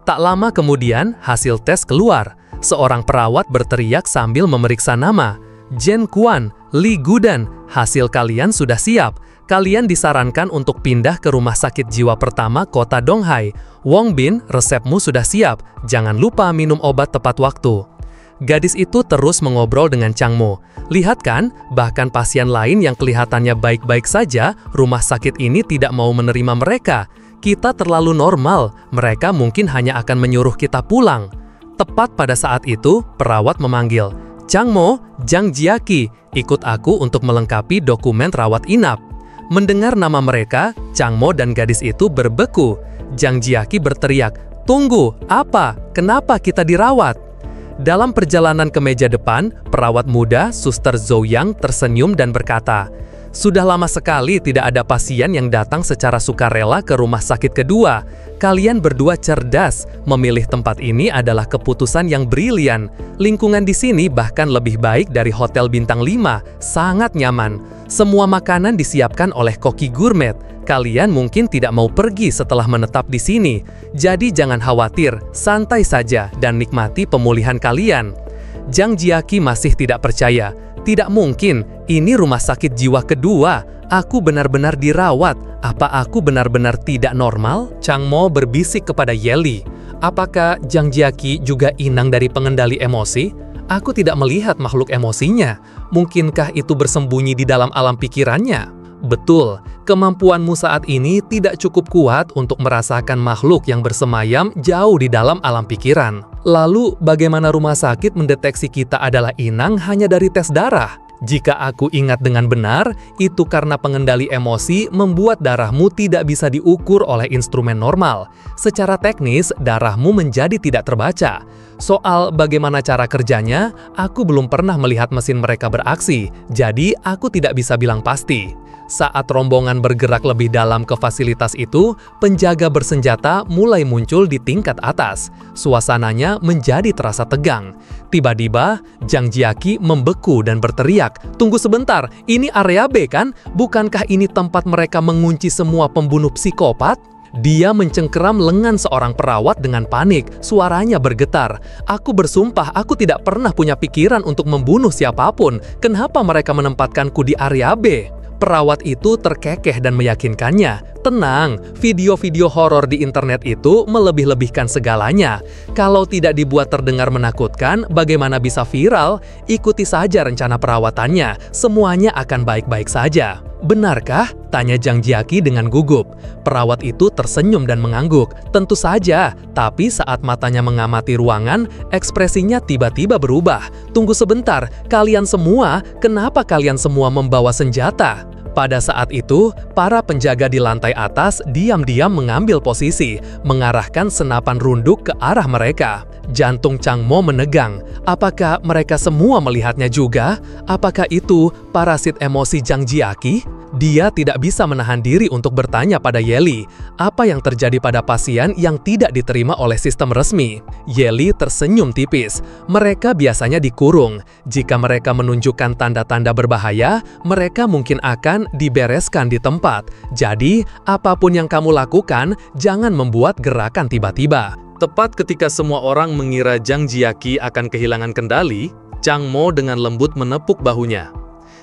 Tak lama kemudian, hasil tes keluar. Seorang perawat berteriak sambil memeriksa nama. "Jen Kuan, Li Gudan, hasil kalian sudah siap. Kalian disarankan untuk pindah ke rumah sakit jiwa pertama kota Donghai. Wong Bin, resepmu sudah siap. Jangan lupa minum obat tepat waktu." Gadis itu terus mengobrol dengan Chang Mo. "Lihat kan, bahkan pasien lain yang kelihatannya baik-baik saja, rumah sakit ini tidak mau menerima mereka. Kita terlalu normal, mereka mungkin hanya akan menyuruh kita pulang." Tepat pada saat itu, perawat memanggil, "Chang Mo, Zhang Jiaqi, ikut aku untuk melengkapi dokumen rawat inap." Mendengar nama mereka, Chang Mo dan gadis itu berbeku. Zhang Jiaqi berteriak, "Tunggu, apa? Kenapa kita dirawat?" Dalam perjalanan ke meja depan, perawat muda, Suster Zhou Yang, tersenyum dan berkata, "Sudah lama sekali tidak ada pasien yang datang secara sukarela ke rumah sakit kedua. Kalian berdua cerdas, memilih tempat ini adalah keputusan yang brilian. Lingkungan di sini bahkan lebih baik dari hotel bintang 5, sangat nyaman. Semua makanan disiapkan oleh koki gourmet. Kalian mungkin tidak mau pergi setelah menetap di sini. Jadi jangan khawatir, santai saja dan nikmati pemulihan kalian." Zhang Jiaqi masih tidak percaya. "Tidak mungkin, ini rumah sakit jiwa kedua. Aku benar-benar dirawat. Apa aku benar-benar tidak normal?" Chang Mo berbisik kepada Ye, "Apakah Zhang Jiaqi juga inang dari pengendali emosi? Aku tidak melihat makhluk emosinya. Mungkinkah itu bersembunyi di dalam alam pikirannya?" Betul, kemampuanmu saat ini tidak cukup kuat untuk merasakan makhluk yang bersemayam jauh di dalam alam pikiran. Lalu, bagaimana rumah sakit mendeteksi kita adalah inang hanya dari tes darah? Jika aku ingat dengan benar, itu karena pengendali emosi membuat darahmu tidak bisa diukur oleh instrumen normal. Secara teknis, darahmu menjadi tidak terbaca. Soal bagaimana cara kerjanya, aku belum pernah melihat mesin mereka beraksi, jadi aku tidak bisa bilang pasti. Saat rombongan bergerak lebih dalam ke fasilitas itu, penjaga bersenjata mulai muncul di tingkat atas. Suasananya menjadi terasa tegang. Tiba-tiba, Zhang Jiaqi membeku dan berteriak, "Tunggu sebentar, ini area B kan? Bukankah ini tempat mereka mengunci semua pembunuh psikopat?" Dia mencengkeram lengan seorang perawat dengan panik, suaranya bergetar. "Aku bersumpah, aku tidak pernah punya pikiran untuk membunuh siapapun. Kenapa mereka menempatkanku di area B?" Perawat itu terkekeh dan meyakinkannya, "Tenang, video-video horor di internet itu melebih-lebihkan segalanya. Kalau tidak dibuat terdengar menakutkan, bagaimana bisa viral? Ikuti saja rencana perawatannya, semuanya akan baik-baik saja." "Benarkah?" tanya Zhang Jiaqi dengan gugup. Perawat itu tersenyum dan mengangguk. "Tentu saja." Tapi saat matanya mengamati ruangan, ekspresinya tiba-tiba berubah. "Tunggu sebentar, kalian semua, kenapa kalian semua membawa senjata?" Pada saat itu, para penjaga di lantai atas diam-diam mengambil posisi, mengarahkan senapan runduk ke arah mereka. Jantung Chang Mo menegang. Apakah mereka semua melihatnya juga? Apakah itu parasit emosi Zhang Jiaqi? Dia tidak bisa menahan diri untuk bertanya pada Ye, apa yang terjadi pada pasien yang tidak diterima oleh sistem resmi. Ye tersenyum tipis. Mereka biasanya dikurung. Jika mereka menunjukkan tanda-tanda berbahaya, mereka mungkin akan dibereskan di tempat. Jadi, apapun yang kamu lakukan, jangan membuat gerakan tiba-tiba. Tepat ketika semua orang mengira Zhang Jiaqi akan kehilangan kendali, Chang Mo dengan lembut menepuk bahunya.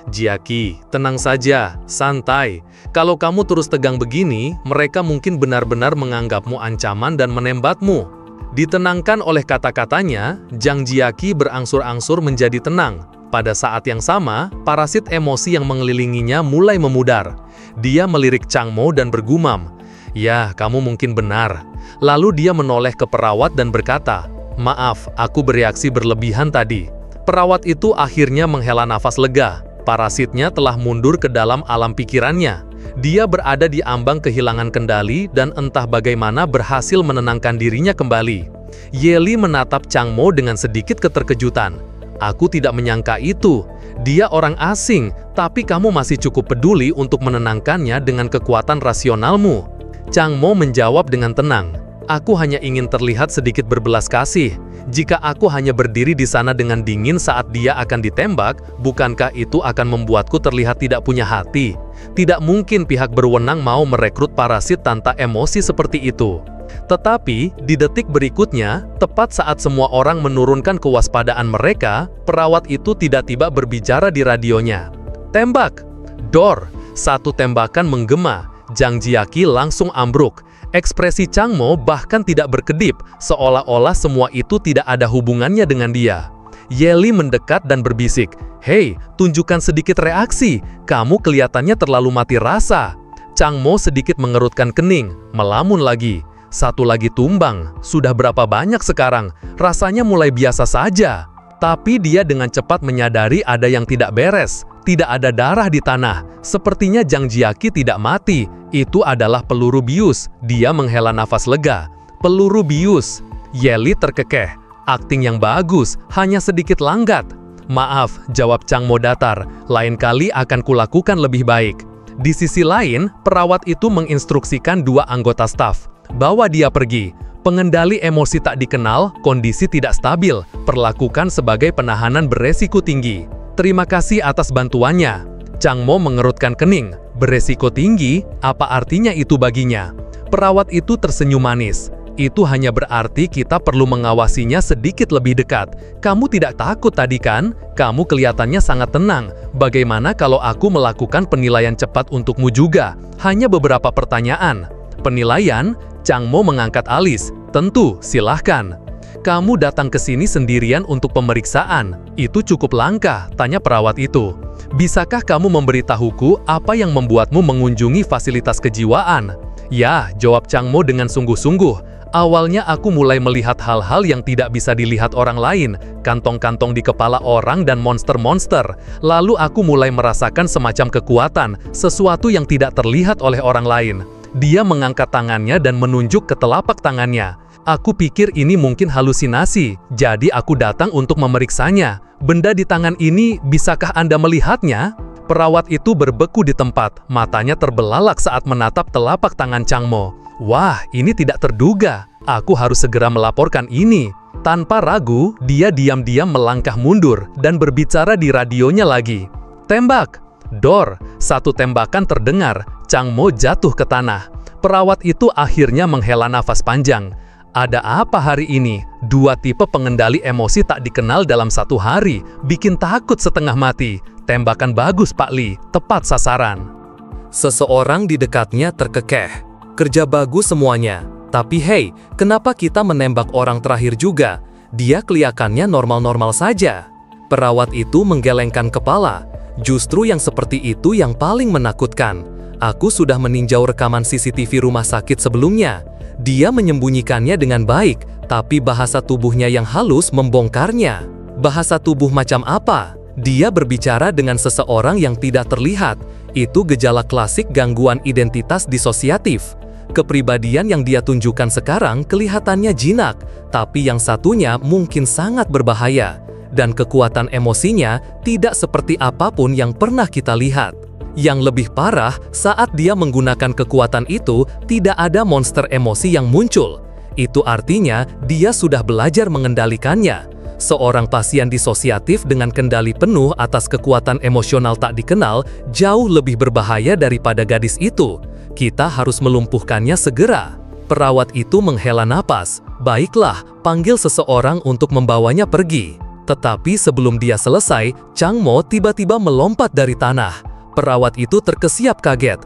"Jiaqi, tenang saja, santai. Kalau kamu terus tegang begini, mereka mungkin benar-benar menganggapmu ancaman dan menembakmu." Ditenangkan oleh kata-katanya, Zhang Jiaqi berangsur-angsur menjadi tenang. Pada saat yang sama, parasit emosi yang mengelilinginya mulai memudar. Dia melirik Chang Mo dan bergumam, "Ya, kamu mungkin benar." Lalu dia menoleh ke perawat dan berkata, "Maaf, aku bereaksi berlebihan tadi." Perawat itu akhirnya menghela nafas lega. Parasitnya telah mundur ke dalam alam pikirannya. Dia berada di ambang kehilangan kendali dan entah bagaimana berhasil menenangkan dirinya kembali. Ye Li menatap Chang Mo dengan sedikit keterkejutan. Aku tidak menyangka itu. Dia orang asing, tapi kamu masih cukup peduli untuk menenangkannya dengan kekuatan rasionalmu. Chang Mo menjawab dengan tenang. Aku hanya ingin terlihat sedikit berbelas kasih. Jika aku hanya berdiri di sana dengan dingin saat dia akan ditembak, bukankah itu akan membuatku terlihat tidak punya hati? Tidak mungkin pihak berwenang mau merekrut parasit tanpa emosi seperti itu. Tetapi, di detik berikutnya, tepat saat semua orang menurunkan kewaspadaan mereka, perawat itu tiba-tiba berbicara di radionya. Tembak! Dor! Satu tembakan menggema. Zhang Jiaqi langsung ambruk. Ekspresi Chang Mo bahkan tidak berkedip, seolah-olah semua itu tidak ada hubungannya dengan dia. Ye Li mendekat dan berbisik, "Hei, tunjukkan sedikit reaksi, kamu kelihatannya terlalu mati rasa." Chang Mo sedikit mengerutkan kening, melamun lagi. Satu lagi tumbang, sudah berapa banyak sekarang, rasanya mulai biasa saja. Tapi dia dengan cepat menyadari ada yang tidak beres. Tidak ada darah di tanah. Sepertinya Zhang Jiaqi tidak mati. Itu adalah peluru bius. Dia menghela nafas lega. Peluru bius. Ye Li terkekeh. Akting yang bagus, hanya sedikit langgat. Maaf, jawab Chang Mo datar. Lain kali akan kulakukan lebih baik. Di sisi lain, perawat itu menginstruksikan dua anggota staf. Bawa dia pergi. Pengendali emosi tak dikenal, kondisi tidak stabil, perlakukan sebagai penahanan beresiko tinggi. Terima kasih atas bantuannya. Chang Mo mengerutkan kening. Beresiko tinggi, apa artinya itu baginya? Perawat itu tersenyum manis. Itu hanya berarti kita perlu mengawasinya sedikit lebih dekat. Kamu tidak takut tadi kan? Kamu kelihatannya sangat tenang. Bagaimana kalau aku melakukan penilaian cepat untukmu juga? Hanya beberapa pertanyaan. Penilaian? Chang Mo mengangkat alis. Tentu, silahkan. Kamu datang ke sini sendirian untuk pemeriksaan. Itu cukup langka, tanya perawat itu. Bisakah kamu memberitahuku apa yang membuatmu mengunjungi fasilitas kejiwaan? Ya, jawab Chang Mo dengan sungguh-sungguh. Awalnya aku mulai melihat hal-hal yang tidak bisa dilihat orang lain, kantong-kantong di kepala orang dan monster-monster. Lalu aku mulai merasakan semacam kekuatan, sesuatu yang tidak terlihat oleh orang lain. Dia mengangkat tangannya dan menunjuk ke telapak tangannya. Aku pikir ini mungkin halusinasi, jadi aku datang untuk memeriksanya. Benda di tangan ini, bisakah Anda melihatnya? Perawat itu berbeku di tempat, matanya terbelalak saat menatap telapak tangan Chang Mo. Wah, ini tidak terduga. Aku harus segera melaporkan ini. Tanpa ragu, dia diam-diam melangkah mundur dan berbicara di radionya lagi. Tembak! Dor! Satu tembakan terdengar. Chang Mo jatuh ke tanah. Perawat itu akhirnya menghela nafas panjang. Ada apa hari ini? Dua tipe pengendali emosi tak dikenal dalam satu hari. Bikin takut setengah mati. Tembakan bagus, Pak Li. Tepat sasaran. Seseorang di dekatnya terkekeh. Kerja bagus semuanya. Tapi hey, kenapa kita menembak orang terakhir juga? Dia kelihatannya normal-normal saja. Perawat itu menggelengkan kepala. Justru yang seperti itu yang paling menakutkan. Aku sudah meninjau rekaman CCTV rumah sakit sebelumnya. Dia menyembunyikannya dengan baik, tapi bahasa tubuhnya yang halus membongkarnya. Bahasa tubuh macam apa? Dia berbicara dengan seseorang yang tidak terlihat. Itu gejala klasik gangguan identitas disosiatif. Kepribadian yang dia tunjukkan sekarang kelihatannya jinak, tapi yang satunya mungkin sangat berbahaya. Dan kekuatan emosinya tidak seperti apapun yang pernah kita lihat. Yang lebih parah, saat dia menggunakan kekuatan itu, tidak ada monster emosi yang muncul. Itu artinya dia sudah belajar mengendalikannya. Seorang pasien disosiatif dengan kendali penuh atas kekuatan emosional tak dikenal jauh lebih berbahaya daripada gadis itu. Kita harus melumpuhkannya segera. Perawat itu menghela napas. Baiklah, panggil seseorang untuk membawanya pergi. Tetapi sebelum dia selesai, Chang Mo tiba-tiba melompat dari tanah. Perawat itu terkesiap kaget.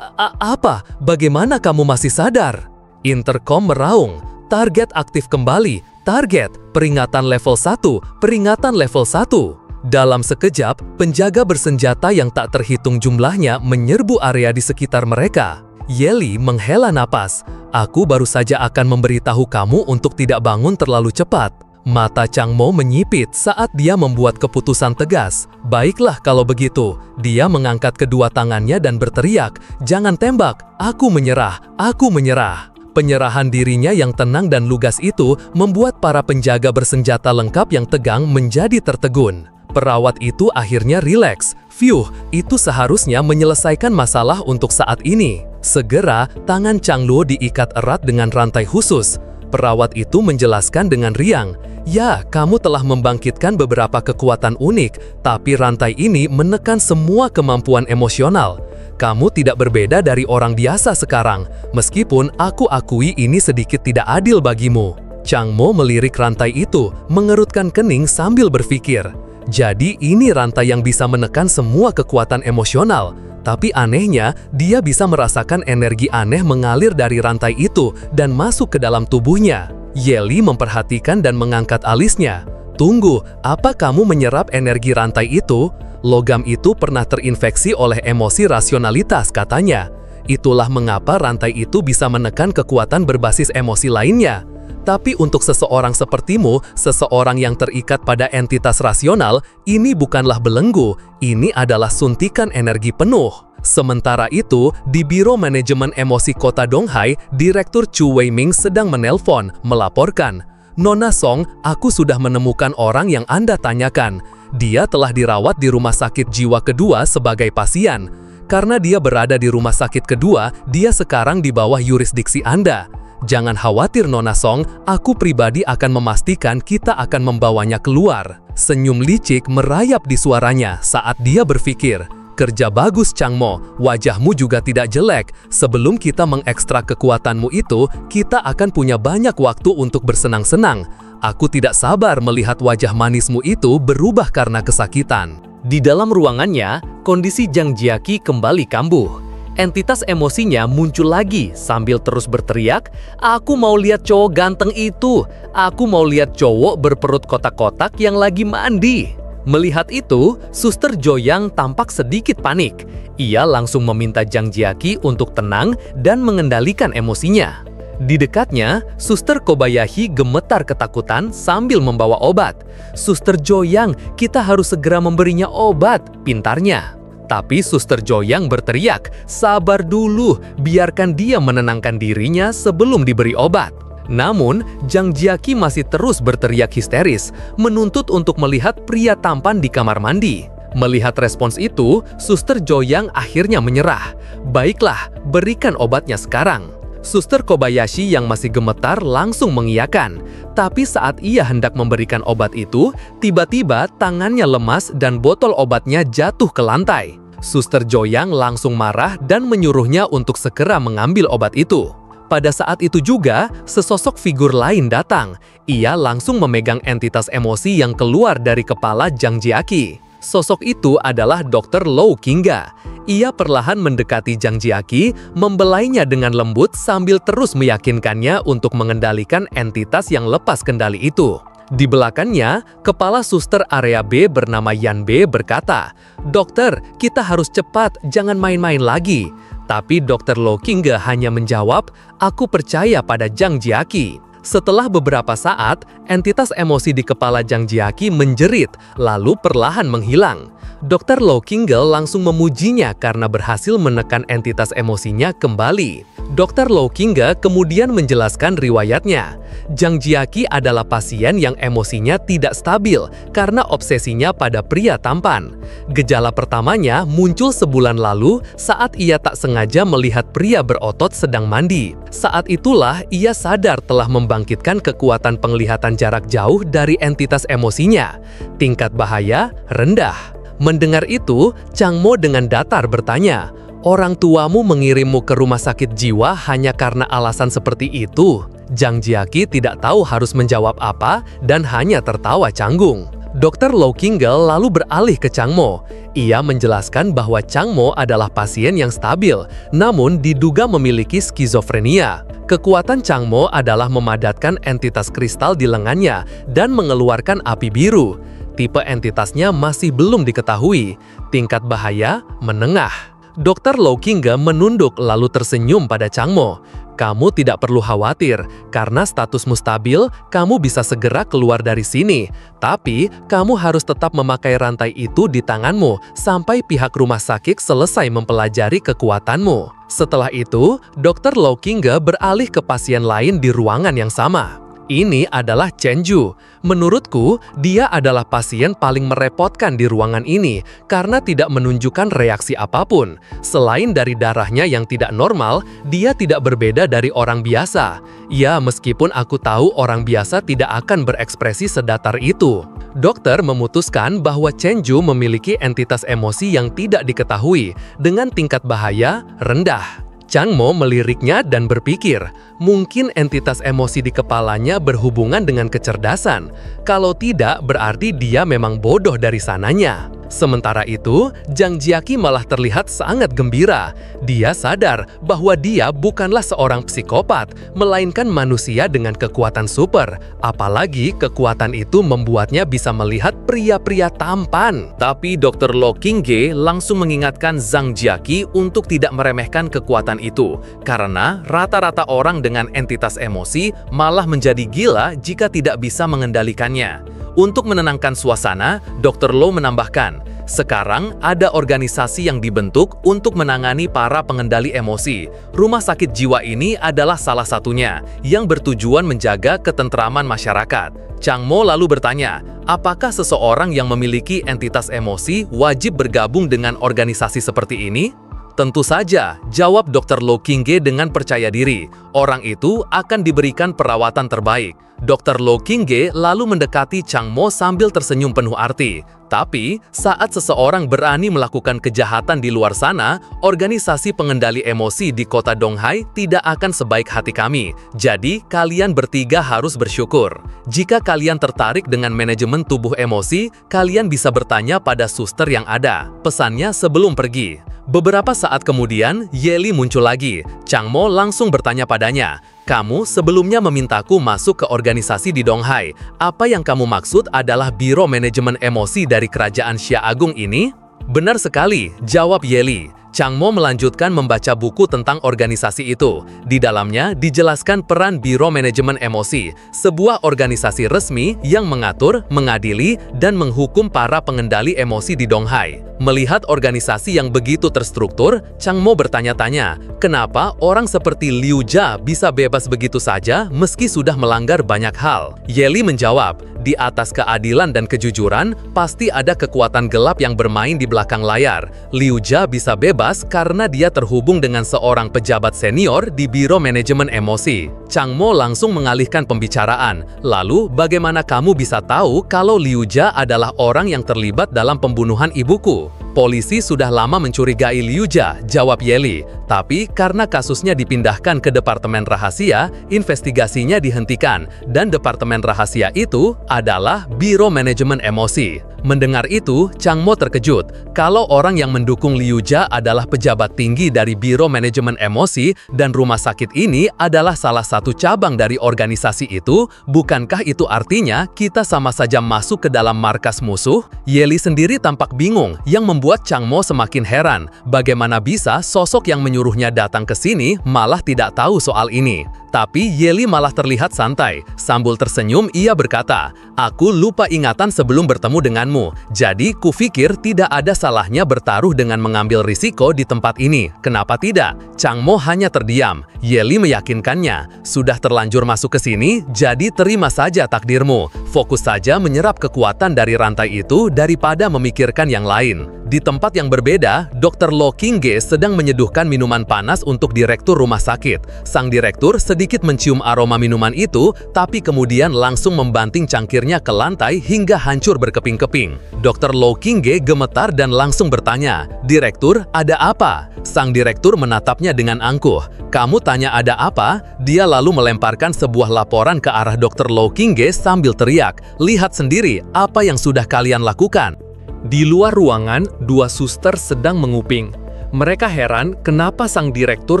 Apa? Bagaimana kamu masih sadar? Intercom meraung. Target aktif kembali. Target, peringatan level 1, peringatan level 1. Dalam sekejap, penjaga bersenjata yang tak terhitung jumlahnya menyerbu area di sekitar mereka. Ye Li menghela napas. Aku baru saja akan memberitahu kamu untuk tidak bangun terlalu cepat. Mata Chang Mo menyipit saat dia membuat keputusan tegas. Baiklah kalau begitu. Dia mengangkat kedua tangannya dan berteriak, "Jangan tembak, aku menyerah, aku menyerah." Penyerahan dirinya yang tenang dan lugas itu membuat para penjaga bersenjata lengkap yang tegang menjadi tertegun. Perawat itu akhirnya rileks. Phew, itu seharusnya menyelesaikan masalah untuk saat ini. Segera, tangan Chang Luo diikat erat dengan rantai khusus. Perawat itu menjelaskan dengan riang, "Ya, kamu telah membangkitkan beberapa kekuatan unik, tapi rantai ini menekan semua kemampuan emosional. Kamu tidak berbeda dari orang biasa sekarang, meskipun aku akui ini sedikit tidak adil bagimu." Chang Mo melirik rantai itu, mengerutkan kening sambil berpikir, "Jadi ini rantai yang bisa menekan semua kekuatan emosional." Tapi anehnya, dia bisa merasakan energi aneh mengalir dari rantai itu dan masuk ke dalam tubuhnya. Ye memperhatikan dan mengangkat alisnya. "Tunggu, apa kamu menyerap energi rantai itu? Logam itu pernah terinfeksi oleh emosi rasionalitas," katanya. "Itulah mengapa rantai itu bisa menekan kekuatan berbasis emosi lainnya. Tapi untuk seseorang sepertimu, seseorang yang terikat pada entitas rasional, ini bukanlah belenggu, ini adalah suntikan energi penuh." Sementara itu, di Biro Manajemen Emosi Kota Donghai, Direktur Chu Weiming sedang menelpon, melaporkan, "Nona Song, aku sudah menemukan orang yang Anda tanyakan. Dia telah dirawat di rumah sakit jiwa kedua sebagai pasien. Karena dia berada di rumah sakit kedua, dia sekarang di bawah yurisdiksi Anda. Jangan khawatir Nona Song, aku pribadi akan memastikan kita akan membawanya keluar." Senyum licik merayap di suaranya saat dia berpikir, "Kerja bagus Chang Mo, wajahmu juga tidak jelek. Sebelum kita mengekstrak kekuatanmu itu, kita akan punya banyak waktu untuk bersenang-senang. Aku tidak sabar melihat wajah manismu itu berubah karena kesakitan." Di dalam ruangannya, kondisi Zhang Jiaqi kembali kambuh. Entitas emosinya muncul lagi sambil terus berteriak, "Aku mau lihat cowok ganteng itu. Aku mau lihat cowok berperut kotak-kotak yang lagi mandi." Melihat itu, Suster Joyang tampak sedikit panik. Ia langsung meminta Zhang Jiaqi untuk tenang dan mengendalikan emosinya. Di dekatnya, Suster Kobayashi gemetar ketakutan sambil membawa obat. "Suster Joyang, kita harus segera memberinya obat," pintarnya. Tapi Suster Joyang berteriak, "Sabar dulu, biarkan dia menenangkan dirinya sebelum diberi obat." Namun, Zhang Jiaqi masih terus berteriak histeris, menuntut untuk melihat pria tampan di kamar mandi. Melihat respons itu, Suster Joyang akhirnya menyerah. "Baiklah, berikan obatnya sekarang." Suster Kobayashi yang masih gemetar langsung mengiyakan. Tapi saat ia hendak memberikan obat itu, tiba-tiba tangannya lemas dan botol obatnya jatuh ke lantai. Suster Joyang langsung marah dan menyuruhnya untuk segera mengambil obat itu. Pada saat itu juga, sesosok figur lain datang. Ia langsung memegang entitas emosi yang keluar dari kepala Zhang Jiaqi. Sosok itu adalah Dr. Lou Qingge. Ia perlahan mendekati Zhang Jiaqi, membelainya dengan lembut sambil terus meyakinkannya untuk mengendalikan entitas yang lepas kendali itu. Di belakangnya, kepala suster area B bernama Yan B berkata, "Dokter, kita harus cepat, jangan main-main lagi." Tapi Dr. Lou Qingge hanya menjawab, "Aku percaya pada Zhang Jiaqi." Setelah beberapa saat, entitas emosi di kepala Zhang Jiaqi menjerit, lalu perlahan menghilang. Dr. Lou Qingge langsung memujinya karena berhasil menekan entitas emosinya kembali. Dr. Lou Qingge kemudian menjelaskan riwayatnya. Zhang Jiaqi adalah pasien yang emosinya tidak stabil karena obsesinya pada pria tampan. Gejala pertamanya muncul sebulan lalu saat ia tak sengaja melihat pria berotot sedang mandi. Saat itulah ia sadar telah membangkitkan kekuatan penglihatan jarak jauh dari entitas emosinya. Tingkat bahaya rendah. Mendengar itu, Chang Mo dengan datar bertanya, "Orang tuamu mengirimmu ke rumah sakit jiwa hanya karena alasan seperti itu?" Zhang Jiaqi tidak tahu harus menjawab apa dan hanya tertawa canggung. Dr. Lou Qingge lalu beralih ke Chang Mo. Ia menjelaskan bahwa Chang Mo adalah pasien yang stabil, namun diduga memiliki skizofrenia. Kekuatan Chang Mo adalah memadatkan entitas kristal di lengannya dan mengeluarkan api biru. Tipe entitasnya masih belum diketahui. Tingkat bahaya menengah. Dr. Lou Qingge menunduk lalu tersenyum pada Chang Mo. Kamu tidak perlu khawatir, karena statusmu stabil, kamu bisa segera keluar dari sini. Tapi, kamu harus tetap memakai rantai itu di tanganmu sampai pihak rumah sakit selesai mempelajari kekuatanmu. Setelah itu, Dr. Lokinge beralih ke pasien lain di ruangan yang sama. Ini adalah Chenju. Menurutku, dia adalah pasien paling merepotkan di ruangan ini karena tidak menunjukkan reaksi apapun. Selain dari darahnya yang tidak normal, dia tidak berbeda dari orang biasa. Ya, meskipun aku tahu orang biasa tidak akan berekspresi sedatar itu. Dokter memutuskan bahwa Chenju memiliki entitas emosi yang tidak diketahui dengan tingkat bahaya rendah. Changmo meliriknya dan berpikir, mungkin entitas emosi di kepalanya berhubungan dengan kecerdasan. Kalau tidak, berarti dia memang bodoh dari sananya. Sementara itu, Zhang Jiaqi malah terlihat sangat gembira. Dia sadar bahwa dia bukanlah seorang psikopat, melainkan manusia dengan kekuatan super. Apalagi kekuatan itu membuatnya bisa melihat pria-pria tampan. Tapi Dr. Lokinge langsung mengingatkan Zhang Jiaqi untuk tidak meremehkan kekuatan itu, karena rata-rata orang dengan entitas emosi malah menjadi gila jika tidak bisa mengendalikannya. Untuk menenangkan suasana, Dr. Lo menambahkan, sekarang ada organisasi yang dibentuk untuk menangani para pengendali emosi. Rumah sakit jiwa ini adalah salah satunya, yang bertujuan menjaga ketentraman masyarakat. Changmo lalu bertanya, apakah seseorang yang memiliki entitas emosi wajib bergabung dengan organisasi seperti ini? Tentu saja, jawab Dr. Lokinge dengan percaya diri. Orang itu akan diberikan perawatan terbaik. Dr. Lokinge lalu mendekati Changmo sambil tersenyum penuh arti. Tapi, saat seseorang berani melakukan kejahatan di luar sana, organisasi pengendali emosi di kota Donghai tidak akan sebaik hati kami. Jadi, kalian bertiga harus bersyukur. Jika kalian tertarik dengan manajemen tubuh emosi, kalian bisa bertanya pada suster yang ada. Pesannya sebelum pergi. Beberapa saat kemudian, Yeli muncul lagi. Changmo langsung bertanya padanya, kamu sebelumnya memintaku masuk ke organisasi di Donghai. Apa yang kamu maksud adalah Biro Manajemen Emosi dari Kerajaan Xia Agung ini? Benar sekali, jawab Yeli. Changmo melanjutkan membaca buku tentang organisasi itu. Di dalamnya dijelaskan peran Biro Manajemen Emosi, sebuah organisasi resmi yang mengatur, mengadili, dan menghukum para pengendali emosi di Donghai. Melihat organisasi yang begitu terstruktur, Changmo bertanya-tanya, kenapa orang seperti Liu Jia bisa bebas begitu saja meski sudah melanggar banyak hal? Yeli menjawab, di atas keadilan dan kejujuran, pasti ada kekuatan gelap yang bermain di belakang layar. Liu Jia bisa bebas karena dia terhubung dengan seorang pejabat senior di Biro Manajemen Emosi. Changmo langsung mengalihkan pembicaraan. Lalu, bagaimana kamu bisa tahu kalau Liu Jia adalah orang yang terlibat dalam pembunuhan ibuku? Polisi sudah lama mencurigai Liu Jia, jawab Yeli. Tapi karena kasusnya dipindahkan ke Departemen Rahasia, investigasinya dihentikan. Dan Departemen Rahasia itu adalah Biro Manajemen Emosi. Mendengar itu, Changmo terkejut. Kalau orang yang mendukung Liu Jia adalah pejabat tinggi dari Biro Manajemen Emosi dan rumah sakit ini adalah salah satu cabang dari organisasi itu, bukankah itu artinya kita sama saja masuk ke dalam markas musuh? Yeli sendiri tampak bingung, yang membuat Changmo semakin heran. Bagaimana bisa sosok yang menyuruhnya datang ke sini malah tidak tahu soal ini? Tapi Yeli malah terlihat santai. Sambil tersenyum, ia berkata, aku lupa ingatan sebelum bertemu denganmu. Jadi, kupikir tidak ada salahnya bertaruh dengan mengambil risiko di tempat ini. Kenapa tidak? Changmo hanya terdiam. Yeli meyakinkannya, sudah terlanjur masuk ke sini, jadi terima saja takdirmu. Fokus saja menyerap kekuatan dari rantai itu daripada memikirkan yang lain. Di tempat yang berbeda, Dr. Lokinge sedang menyeduhkan minuman panas untuk direktur rumah sakit. Sang direktur sedikit mencium aroma minuman itu, tapi kemudian langsung membanting cangkirnya ke lantai hingga hancur berkeping-keping. Dr. Lokinge gemetar dan langsung bertanya, "Direktur, ada apa?" Sang direktur menatapnya dengan angkuh. "Kamu tanya ada apa?" Dia lalu melemparkan sebuah laporan ke arah Dr. Lokinge sambil teriak, "Lihat sendiri apa yang sudah kalian lakukan." Di luar ruangan, dua suster sedang menguping. Mereka heran kenapa sang direktur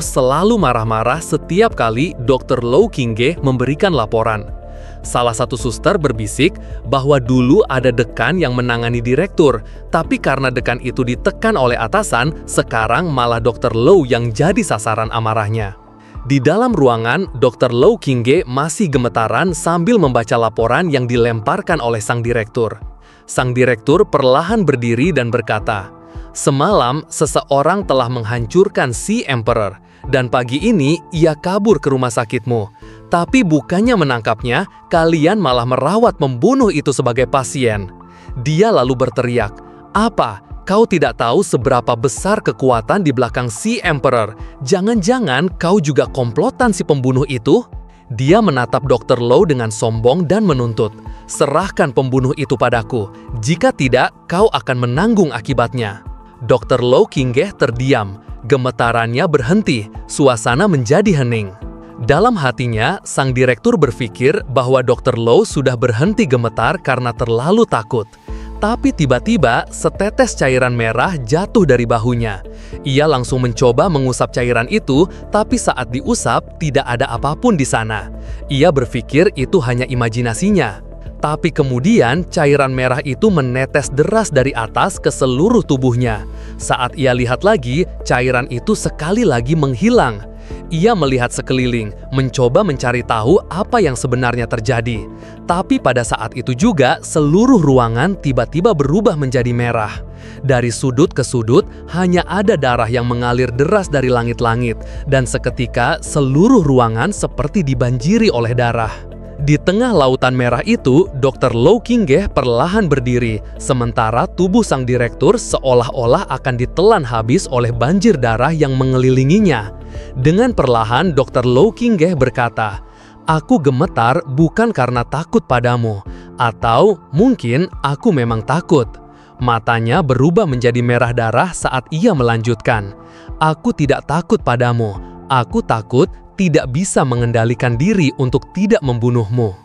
selalu marah-marah setiap kali Dr. Lokinge memberikan laporan. Salah satu suster berbisik bahwa dulu ada dekan yang menangani direktur, tapi karena dekan itu ditekan oleh atasan, sekarang malah Dr. Low yang jadi sasaran amarahnya. Di dalam ruangan, Dr. Lau Qingge masih gemetaran sambil membaca laporan yang dilemparkan oleh sang direktur. Sang direktur perlahan berdiri dan berkata, "Semalam, seseorang telah menghancurkan si Emperor, dan pagi ini ia kabur ke rumah sakitmu. Tapi bukannya menangkapnya, kalian malah merawat membunuh itu sebagai pasien." Dia lalu berteriak, "Apa? Kau tidak tahu seberapa besar kekuatan di belakang si Emperor? Jangan-jangan kau juga komplotan si pembunuh itu?" Dia menatap Dr. Lau dengan sombong dan menuntut, "Serahkan pembunuh itu padaku. Jika tidak, kau akan menanggung akibatnya." Dr. Lau Qingge terdiam. Gemetarannya berhenti, suasana menjadi hening. Dalam hatinya, sang direktur berpikir bahwa Dr. Lau sudah berhenti gemetar karena terlalu takut. Tapi tiba-tiba, setetes cairan merah jatuh dari bahunya. Ia langsung mencoba mengusap cairan itu, tapi saat diusap, tidak ada apapun di sana. Ia berpikir itu hanya imajinasinya. Tapi kemudian, cairan merah itu menetes deras dari atas ke seluruh tubuhnya. Saat ia lihat lagi, cairan itu sekali lagi menghilang. Ia melihat sekeliling, mencoba mencari tahu apa yang sebenarnya terjadi. Tapi pada saat itu juga, seluruh ruangan tiba-tiba berubah menjadi merah. Dari sudut ke sudut, hanya ada darah yang mengalir deras dari langit-langit, dan seketika seluruh ruangan seperti dibanjiri oleh darah. Di tengah lautan merah itu, Dr. Lau Qingge perlahan berdiri, sementara tubuh sang direktur seolah-olah akan ditelan habis oleh banjir darah yang mengelilinginya. Dengan perlahan, Dr. Lau Qingge berkata, "Aku gemetar bukan karena takut padamu, atau mungkin aku memang takut." Matanya berubah menjadi merah darah saat ia melanjutkan, "Aku tidak takut padamu, aku takut tidak bisa mengendalikan diri untuk tidak membunuhmu."